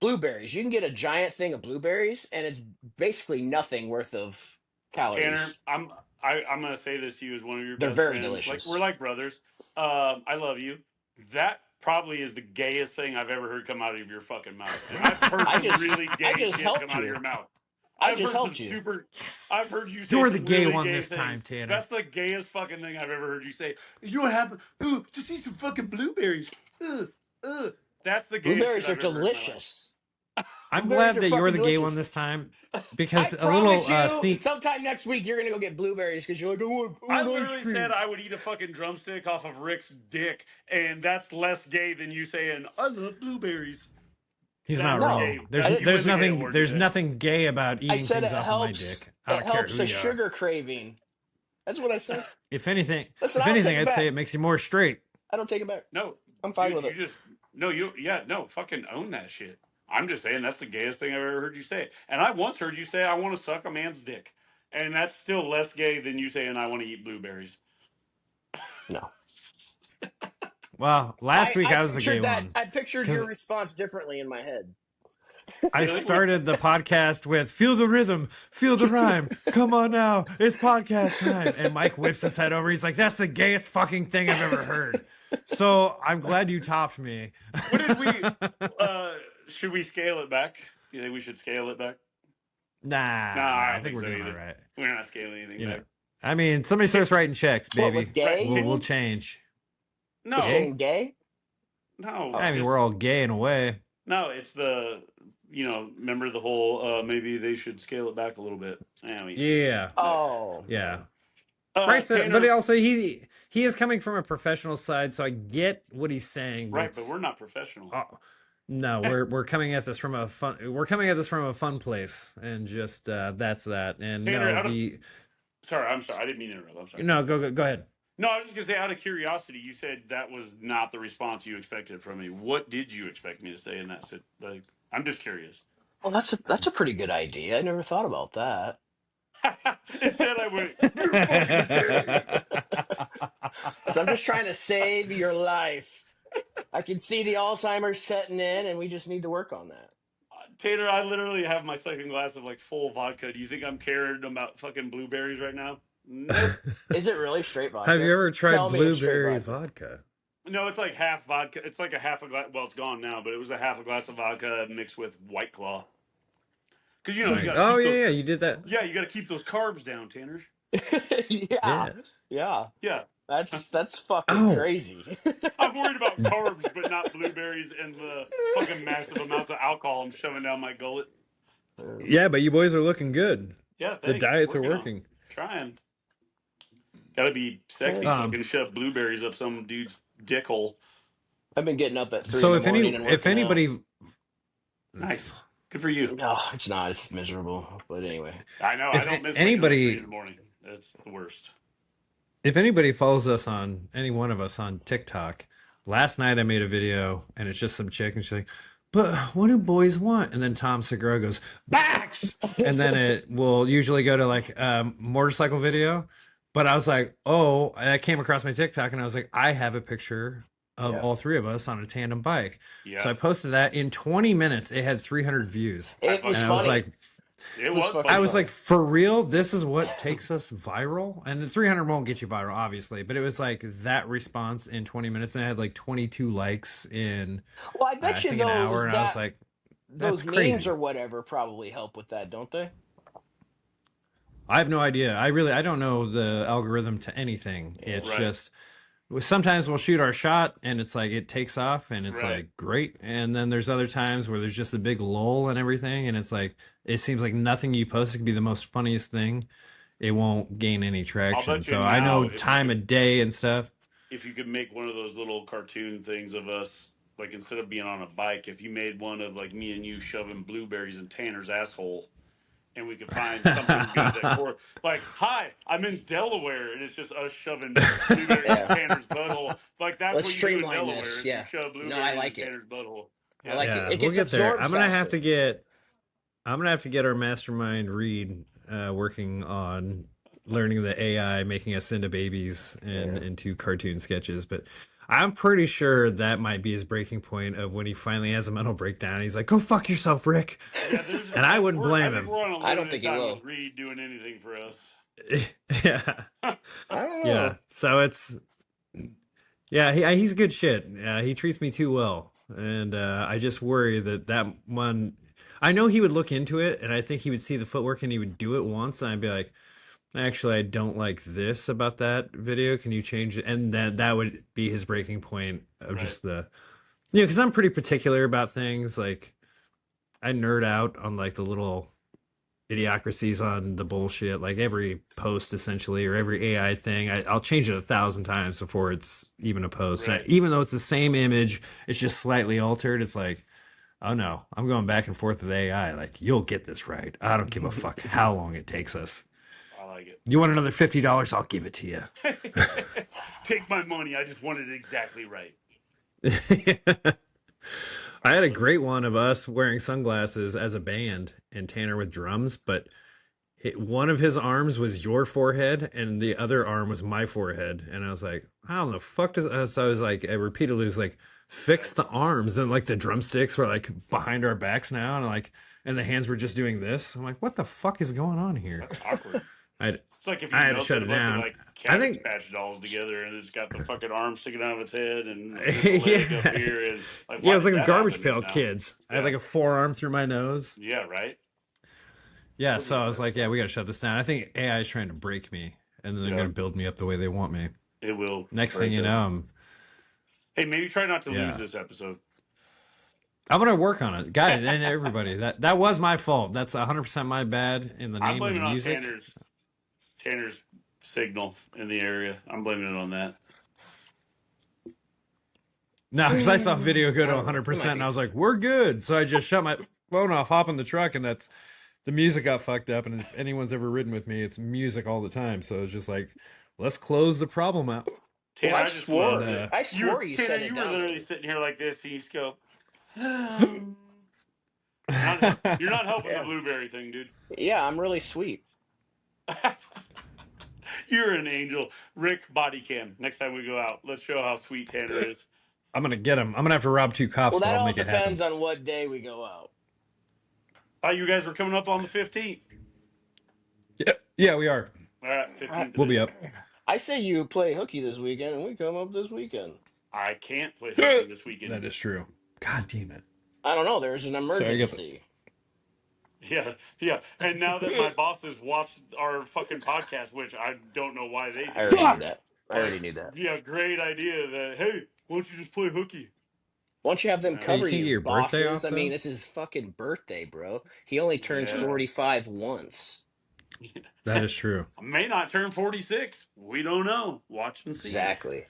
[SPEAKER 4] blueberries. You can get a giant thing of blueberries, and it's basically nothing worth of
[SPEAKER 3] Tanner,
[SPEAKER 4] calories.
[SPEAKER 3] I'm gonna say this to you as one of your
[SPEAKER 4] They're
[SPEAKER 3] best
[SPEAKER 4] very
[SPEAKER 3] friends. Like we're
[SPEAKER 4] delicious.
[SPEAKER 3] like brothers. I love you. That probably is the gayest thing I've ever heard come out of your fucking mouth. And I've heard
[SPEAKER 4] I
[SPEAKER 3] some
[SPEAKER 4] just,
[SPEAKER 3] really
[SPEAKER 4] I
[SPEAKER 3] gay
[SPEAKER 4] just
[SPEAKER 3] shit come
[SPEAKER 4] helped
[SPEAKER 3] out of
[SPEAKER 4] you.
[SPEAKER 3] your mouth.
[SPEAKER 4] I
[SPEAKER 3] I've
[SPEAKER 4] just
[SPEAKER 3] heard some
[SPEAKER 4] helped you.
[SPEAKER 3] super.
[SPEAKER 1] yes.
[SPEAKER 3] I've heard you say
[SPEAKER 1] You're the
[SPEAKER 3] some
[SPEAKER 1] gay
[SPEAKER 3] really
[SPEAKER 1] one
[SPEAKER 3] gay
[SPEAKER 1] this time,
[SPEAKER 3] things.
[SPEAKER 1] Tanner.
[SPEAKER 3] That's the gayest fucking thing I've ever heard you say. You know what happened? Ooh, just eat some fucking blueberries. That's the gayest
[SPEAKER 4] Blueberries
[SPEAKER 3] shit
[SPEAKER 4] are
[SPEAKER 3] I've ever heard in my life.
[SPEAKER 4] delicious.
[SPEAKER 1] I'm
[SPEAKER 4] Blueberries
[SPEAKER 1] glad
[SPEAKER 4] are
[SPEAKER 1] that you're
[SPEAKER 4] fucking
[SPEAKER 1] the gay
[SPEAKER 4] delicious.
[SPEAKER 1] one this time
[SPEAKER 4] I
[SPEAKER 1] because a
[SPEAKER 4] promise
[SPEAKER 1] little
[SPEAKER 4] you,
[SPEAKER 1] sneak.
[SPEAKER 4] sometime next week you're gonna go get blueberries because you're like, I
[SPEAKER 3] I
[SPEAKER 4] want ice
[SPEAKER 3] literally
[SPEAKER 4] cream.
[SPEAKER 3] said I would eat a fucking drumstick off of Rick's dick, and that's less gay than you saying I love blueberries.
[SPEAKER 1] He's
[SPEAKER 3] That's
[SPEAKER 1] not
[SPEAKER 4] No,
[SPEAKER 1] wrong.
[SPEAKER 3] gay.
[SPEAKER 1] There's
[SPEAKER 4] I
[SPEAKER 3] You
[SPEAKER 4] didn't-
[SPEAKER 1] there's
[SPEAKER 3] win the gay
[SPEAKER 1] nothing
[SPEAKER 3] award
[SPEAKER 1] there's
[SPEAKER 3] today.
[SPEAKER 1] nothing gay about
[SPEAKER 4] I
[SPEAKER 1] eating
[SPEAKER 4] said
[SPEAKER 1] things
[SPEAKER 4] it
[SPEAKER 1] off of my
[SPEAKER 4] helps.
[SPEAKER 1] dick. I
[SPEAKER 4] It
[SPEAKER 1] don't care
[SPEAKER 4] helps
[SPEAKER 1] who
[SPEAKER 4] a
[SPEAKER 1] you are.
[SPEAKER 4] sugar craving. That's what I said.
[SPEAKER 1] If anything,
[SPEAKER 4] Listen, I don't take it
[SPEAKER 1] I'd say
[SPEAKER 4] back.
[SPEAKER 1] it makes you more straight.
[SPEAKER 4] I don't take it back.
[SPEAKER 3] No,
[SPEAKER 4] I'm fine
[SPEAKER 3] dude,
[SPEAKER 4] with
[SPEAKER 3] you
[SPEAKER 4] it.
[SPEAKER 3] just no, you yeah, no, fucking own that shit. I'm just saying that's the gayest thing I've ever heard you say. And I once heard you say I want to suck a man's dick, and that's still less gay than you saying I want to eat blueberries.
[SPEAKER 4] No.
[SPEAKER 1] Well, last week I was the gay
[SPEAKER 4] pictured that.
[SPEAKER 1] one
[SPEAKER 4] I pictured
[SPEAKER 1] because
[SPEAKER 4] your response differently in my head.
[SPEAKER 1] I
[SPEAKER 3] Really?
[SPEAKER 1] started the podcast with "Feel the rhythm, feel the rhyme. Come on now, it's podcast time." And Mike whips his head over. He's like, "That's the gayest fucking thing I've ever heard." So I'm glad you topped me.
[SPEAKER 3] What did we? Should we scale it back? You think we should scale it back?
[SPEAKER 1] Nah,
[SPEAKER 3] I
[SPEAKER 1] I
[SPEAKER 3] don't
[SPEAKER 1] think we're
[SPEAKER 3] so
[SPEAKER 1] doing
[SPEAKER 3] either.
[SPEAKER 1] all right.
[SPEAKER 3] We're not scaling anything
[SPEAKER 1] You know,
[SPEAKER 3] back.
[SPEAKER 1] I mean, somebody starts writing checks,
[SPEAKER 4] What,
[SPEAKER 1] baby.
[SPEAKER 4] with gay?
[SPEAKER 3] Right.
[SPEAKER 1] We'll change.
[SPEAKER 3] No,
[SPEAKER 4] You're saying gay?
[SPEAKER 3] no.
[SPEAKER 1] I
[SPEAKER 3] it's
[SPEAKER 1] mean,
[SPEAKER 3] just-
[SPEAKER 1] we're all gay in a way.
[SPEAKER 3] No, it's the remember the whole maybe they should scale it back a little bit.
[SPEAKER 1] Yeah,
[SPEAKER 4] Oh.
[SPEAKER 1] yeah. Bryce,
[SPEAKER 3] Tanner,
[SPEAKER 1] but also he is coming from a professional side, so I get what he's saying.
[SPEAKER 3] right, but we're not professional.
[SPEAKER 1] No, we're coming at this from a fun. We're coming at this from a fun place, and just that's that. And
[SPEAKER 3] Tanner,
[SPEAKER 1] no,
[SPEAKER 3] Sorry, I'm sorry. I didn't mean to interrupt. I'm sorry.
[SPEAKER 1] no, go ahead.
[SPEAKER 3] No, I was just gonna say, out of curiosity, you said that was not the response you expected from me. What did you expect me to say in that? Like, I'm just curious.
[SPEAKER 4] Well, that's a pretty good idea. I never thought about that.
[SPEAKER 3] Instead, I went. "You're fucking gay."
[SPEAKER 4] So I'm just trying to save your life. I can see the Alzheimer's setting in, and we just need to work on that.
[SPEAKER 3] Tater, I literally have my second glass of like full vodka. Do you think I'm caring about fucking blueberries right now? Nope.
[SPEAKER 4] Is it really straight vodka?
[SPEAKER 1] Have you ever tried
[SPEAKER 4] Tell me it's straight
[SPEAKER 1] blueberry
[SPEAKER 4] vodka.
[SPEAKER 1] vodka?
[SPEAKER 3] No, it's like half vodka. It's like a half a glass. Well, it's gone now, but it was a half a glass of vodka mixed with White Claw. Because you
[SPEAKER 1] Nice.
[SPEAKER 3] gotta
[SPEAKER 1] Oh
[SPEAKER 3] keep
[SPEAKER 1] yeah,
[SPEAKER 3] those,
[SPEAKER 1] you did that.
[SPEAKER 3] yeah, you got to keep those carbs down, Tanner.
[SPEAKER 4] Yeah.
[SPEAKER 1] Yeah.
[SPEAKER 3] Yeah,
[SPEAKER 4] That's fucking
[SPEAKER 1] Oh.
[SPEAKER 4] crazy.
[SPEAKER 3] I'm worried about carbs, but not blueberries and the fucking massive amounts of alcohol I'm shoving down my gullet.
[SPEAKER 1] Yeah, but you boys are looking good.
[SPEAKER 3] Yeah,
[SPEAKER 1] The
[SPEAKER 3] thanks.
[SPEAKER 1] diets are
[SPEAKER 3] Working on it.
[SPEAKER 1] working.
[SPEAKER 3] Trying. Got to be sexy so I can shove blueberries up some dude's dick hole.
[SPEAKER 4] I've been getting up at 3
[SPEAKER 1] So
[SPEAKER 4] in the morning and
[SPEAKER 1] if
[SPEAKER 4] working
[SPEAKER 1] anybody,
[SPEAKER 3] Nice. Good for you.
[SPEAKER 4] out. No, it's not. It's miserable. But anyway.
[SPEAKER 3] I know.
[SPEAKER 1] If
[SPEAKER 3] I don't miss
[SPEAKER 1] anybody-
[SPEAKER 3] waking up at 3 in the morning. That's the worst.
[SPEAKER 1] if anybody follows us on any one of us on TikTok, last night I made a video and it's just some chick and she's like, "But what do boys want?" And then Tom Segura goes, "Backs!" And then it will usually go to like motorcycle video. But I was like, oh, I came across my TikTok and I was like, I have a picture of all three of us on a tandem bike.
[SPEAKER 3] Yeah.
[SPEAKER 1] So I posted that. In 20 minutes, it had 300 views.
[SPEAKER 4] It was
[SPEAKER 1] And
[SPEAKER 4] funny.
[SPEAKER 1] I was like,
[SPEAKER 3] It was
[SPEAKER 4] fucking
[SPEAKER 3] fun.
[SPEAKER 1] I was like, for real? This is what takes us viral? And the 300 won't get you viral, obviously. But it was like that response in 20 minutes. And I had like 22 likes in,
[SPEAKER 4] well, I
[SPEAKER 1] I
[SPEAKER 4] bet you
[SPEAKER 1] think, an hour. And I was
[SPEAKER 4] that,
[SPEAKER 1] like,
[SPEAKER 4] those
[SPEAKER 1] that's
[SPEAKER 4] memes
[SPEAKER 1] crazy.
[SPEAKER 4] or whatever probably help with that, don't they?
[SPEAKER 1] I have no idea. I don't know the algorithm to anything. It's
[SPEAKER 3] Right.
[SPEAKER 1] just sometimes we'll shoot our shot and it's like it takes off and it's
[SPEAKER 3] Right.
[SPEAKER 1] like great. And then there's other times where there's just a big lull and everything. And it's like it seems like nothing you post could be the most funniest thing. It won't gain any traction.
[SPEAKER 3] you
[SPEAKER 1] So I know
[SPEAKER 3] now, if
[SPEAKER 1] time
[SPEAKER 3] you-
[SPEAKER 1] of day and stuff.
[SPEAKER 3] if you could make one of those little cartoon things of us, like instead of being on a bike, if you made one of like me and you shoving blueberries in Tanner's asshole, and we could find something good that for like, hi, I'm in Delaware, and it's just us shoving blueberries in Tanner's butthole. Like that's
[SPEAKER 4] Let's
[SPEAKER 3] what you do in
[SPEAKER 4] streamline
[SPEAKER 3] Delaware.
[SPEAKER 4] this,
[SPEAKER 3] is
[SPEAKER 4] yeah.
[SPEAKER 3] You shove blueberries
[SPEAKER 4] No, I like
[SPEAKER 3] in
[SPEAKER 4] it.
[SPEAKER 3] Tanner's butthole.
[SPEAKER 4] I like
[SPEAKER 1] Yeah,
[SPEAKER 4] it. It
[SPEAKER 1] we'll
[SPEAKER 4] gets
[SPEAKER 1] get there.
[SPEAKER 4] absorbed
[SPEAKER 1] I'm gonna have
[SPEAKER 4] faster.
[SPEAKER 1] to get. I'm gonna have to get our mastermind Reed working on learning the AI, making us into babies and into cartoon sketches. But I'm pretty sure that might be his breaking point of when he finally has a mental breakdown. He's like, "Go fuck yourself, Rick."
[SPEAKER 3] Yeah,
[SPEAKER 1] And I wouldn't blame
[SPEAKER 3] I think
[SPEAKER 1] him.
[SPEAKER 3] we're on a
[SPEAKER 4] I don't
[SPEAKER 3] limited
[SPEAKER 4] think he
[SPEAKER 3] time
[SPEAKER 4] will.
[SPEAKER 3] with Reed doing anything for us.
[SPEAKER 1] Yeah,
[SPEAKER 4] I don't know.
[SPEAKER 1] yeah. So it's yeah, he's good shit. He treats me too well, and I just worry that one. I know he would look into it, and I think he would see the footwork, and he would do it once, and I'd be like, actually, I don't like this about that video. Can you change it? And then that would be his breaking point of
[SPEAKER 3] Right.
[SPEAKER 1] just because I'm pretty particular about things. Like, I nerd out on like the little idiocracies on the bullshit. Like every post, essentially, or every AI thing, I'll change it 1,000 times before it's even a post.
[SPEAKER 3] Right.
[SPEAKER 1] Even though it's the same image, it's just slightly altered. It's like, oh no, I'm going back and forth with AI. Like, you'll get this right. I don't give a fuck how long it takes us.
[SPEAKER 3] I like it.
[SPEAKER 1] You want another $50? I'll give it to you.
[SPEAKER 3] Take my money. I just wanted it exactly right.
[SPEAKER 1] I had a great one of us wearing sunglasses as a band and Tanner with drums, but one of his arms was your forehead and the other arm was my forehead. And I was like, how the fuck does so I was like, I repeatedly was like, fix the arms. And like the drumsticks were like behind our backs now. And the hands were just doing this. I'm like, what the fuck is going on here?
[SPEAKER 3] That's awkward. It's like if you
[SPEAKER 1] I had to
[SPEAKER 3] melted
[SPEAKER 1] shut
[SPEAKER 3] a
[SPEAKER 1] it
[SPEAKER 3] bunch
[SPEAKER 1] down.
[SPEAKER 3] of like
[SPEAKER 1] I
[SPEAKER 3] Cabbage
[SPEAKER 1] think-
[SPEAKER 3] Patch dolls together, and it's got the fucking arm sticking out of its head, and just a leg up here, and like,
[SPEAKER 1] Yeah, it was
[SPEAKER 3] why
[SPEAKER 1] like
[SPEAKER 3] did
[SPEAKER 1] the
[SPEAKER 3] that
[SPEAKER 1] Garbage
[SPEAKER 3] happen
[SPEAKER 1] Pail
[SPEAKER 3] just now?
[SPEAKER 1] Kids. I had
[SPEAKER 3] Yeah.
[SPEAKER 1] like a forearm through my nose.
[SPEAKER 3] Yeah, right.
[SPEAKER 1] Yeah, so I was like, yeah, we got to shut this down. I think AI is trying to break me, and then they're
[SPEAKER 3] Yeah.
[SPEAKER 1] going to build me up the way they want me.
[SPEAKER 3] It will.
[SPEAKER 1] Next
[SPEAKER 3] break
[SPEAKER 1] thing you
[SPEAKER 3] us.
[SPEAKER 1] know,
[SPEAKER 3] Hey, maybe try not to
[SPEAKER 1] Yeah.
[SPEAKER 3] lose this episode.
[SPEAKER 1] I'm going to work on it. Guys, and everybody. That was my fault. That's 100% my bad in the
[SPEAKER 3] I'm
[SPEAKER 1] name
[SPEAKER 3] blaming
[SPEAKER 1] of
[SPEAKER 3] it on
[SPEAKER 1] music.
[SPEAKER 3] Tanner's signal in the area. I'm blaming it on that.
[SPEAKER 1] No, because I saw video go to
[SPEAKER 4] Oh,
[SPEAKER 1] 100%, and I was like, we're good. So I just shut my phone off, hop in the truck, and the music got fucked up. And if anyone's ever ridden with me, it's music all the time. So it's just like, let's close the problem out.
[SPEAKER 3] Tanner,
[SPEAKER 4] Well,
[SPEAKER 3] I just love it.
[SPEAKER 4] I swore you
[SPEAKER 3] Tanner,
[SPEAKER 4] said it
[SPEAKER 3] you were
[SPEAKER 4] down.
[SPEAKER 3] literally sitting here like this, and you just go. You're not helping
[SPEAKER 4] Yeah.
[SPEAKER 3] the blueberry thing, dude.
[SPEAKER 4] Yeah, I'm really sweet.
[SPEAKER 3] You're an angel. Rick, body cam. Next time we go out, let's show how sweet Tanner is.
[SPEAKER 1] I'm going to get him. I'm going to have to rob 2 cops,
[SPEAKER 4] Well,
[SPEAKER 1] but
[SPEAKER 4] that
[SPEAKER 1] I'll
[SPEAKER 4] all
[SPEAKER 1] make it happen.
[SPEAKER 4] depends on what day we go out.
[SPEAKER 3] Oh, you guys were coming up on the 15th.
[SPEAKER 1] Yeah, we are.
[SPEAKER 3] All right, 15th.
[SPEAKER 1] We'll be up.
[SPEAKER 4] I say you play hooky this weekend, and we come up this weekend.
[SPEAKER 3] I can't play hooky this weekend.
[SPEAKER 1] That is true. God damn it.
[SPEAKER 4] I don't know. There's an
[SPEAKER 1] I guess-
[SPEAKER 4] emergency.
[SPEAKER 3] Yeah. And now that my bosses watch our fucking podcast, which I don't know why they do.
[SPEAKER 4] I already knew that. I already knew that.
[SPEAKER 3] Yeah, great idea that, hey, why don't you just play hooky?
[SPEAKER 4] Why don't you have them
[SPEAKER 3] Hey,
[SPEAKER 4] cover
[SPEAKER 1] you can't
[SPEAKER 4] you,
[SPEAKER 1] get your birthday
[SPEAKER 4] bosses?
[SPEAKER 1] off,
[SPEAKER 4] I mean,
[SPEAKER 1] though?
[SPEAKER 4] it's his fucking birthday, bro. He only turns
[SPEAKER 3] Yeah.
[SPEAKER 4] 45 once.
[SPEAKER 1] That is true.
[SPEAKER 3] I may not turn 46. We don't know. Watch and see.
[SPEAKER 4] Exactly.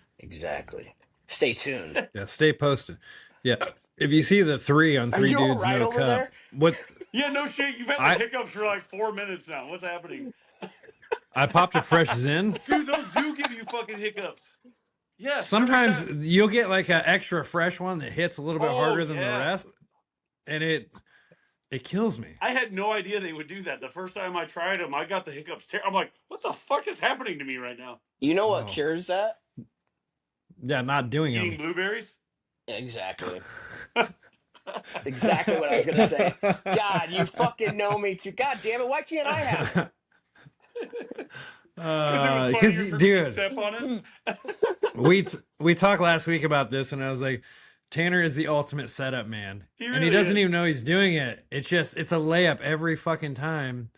[SPEAKER 4] Stay tuned.
[SPEAKER 1] Yeah, stay posted. Yeah. If you see the 3 on
[SPEAKER 4] Are
[SPEAKER 1] 3
[SPEAKER 4] you all
[SPEAKER 1] dudes,
[SPEAKER 4] right
[SPEAKER 1] no
[SPEAKER 4] over
[SPEAKER 1] cup.
[SPEAKER 4] there?
[SPEAKER 1] What?
[SPEAKER 3] Yeah, no shit. You've had the
[SPEAKER 1] I-
[SPEAKER 3] hiccups for like 4 minutes now. What's happening?
[SPEAKER 1] I popped a fresh Zen.
[SPEAKER 3] Dude, those do give you fucking hiccups. Yes.
[SPEAKER 1] Sometimes
[SPEAKER 3] every time.
[SPEAKER 1] you'll get like an extra fresh one that hits a little bit
[SPEAKER 3] Oh,
[SPEAKER 1] harder than
[SPEAKER 3] yeah.
[SPEAKER 1] the rest, and it kills me.
[SPEAKER 3] I had no idea they would do that. The first time I tried them, I got the hiccups. I'm like, what the fuck is happening to me right now?
[SPEAKER 4] You know what
[SPEAKER 1] Oh.
[SPEAKER 4] cures that?
[SPEAKER 1] Yeah, not doing
[SPEAKER 3] Eating
[SPEAKER 1] them.
[SPEAKER 3] blueberries?
[SPEAKER 4] Exactly. Exactly what I was gonna say. God, you fucking know me too. God damn it! Why can't I have it?
[SPEAKER 1] Because
[SPEAKER 3] funnier for me to
[SPEAKER 1] dude,
[SPEAKER 3] step on it.
[SPEAKER 1] we talked last week about this, and I was like, Tanner is the ultimate setup man,
[SPEAKER 3] He
[SPEAKER 1] and he
[SPEAKER 3] really
[SPEAKER 1] doesn't
[SPEAKER 3] is.
[SPEAKER 1] even know he's doing it. It's a layup every fucking time,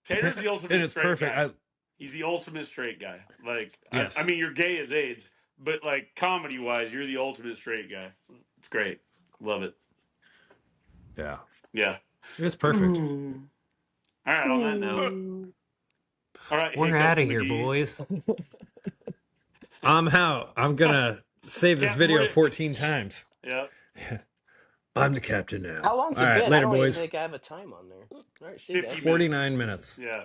[SPEAKER 3] Tanner's the ultimate
[SPEAKER 1] and it's
[SPEAKER 3] straight
[SPEAKER 1] perfect.
[SPEAKER 3] guy. He's the ultimate straight guy. Like,
[SPEAKER 1] Yes.
[SPEAKER 3] I mean, you're gay as AIDS, but like comedy wise, you're the ultimate straight guy. It's great. Love it.
[SPEAKER 1] Yeah,
[SPEAKER 3] Yeah.
[SPEAKER 1] it was perfect.
[SPEAKER 3] All right. On that note, all right.
[SPEAKER 1] We're
[SPEAKER 3] hiccups,
[SPEAKER 1] out of here,
[SPEAKER 3] McGee.
[SPEAKER 1] boys. I'm out. I'm gonna save this
[SPEAKER 3] Can't
[SPEAKER 1] video
[SPEAKER 3] afford it.
[SPEAKER 1] 14 times.
[SPEAKER 3] Yeah.
[SPEAKER 1] I'm the captain now.
[SPEAKER 4] How long's it
[SPEAKER 1] All right,
[SPEAKER 4] been? I
[SPEAKER 1] later,
[SPEAKER 4] don't
[SPEAKER 1] boys.
[SPEAKER 4] even think I have a time on there. All right, see you guys.
[SPEAKER 3] 50
[SPEAKER 1] 49 minutes.
[SPEAKER 3] Yeah.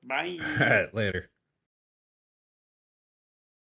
[SPEAKER 3] Bye.
[SPEAKER 1] All right, later.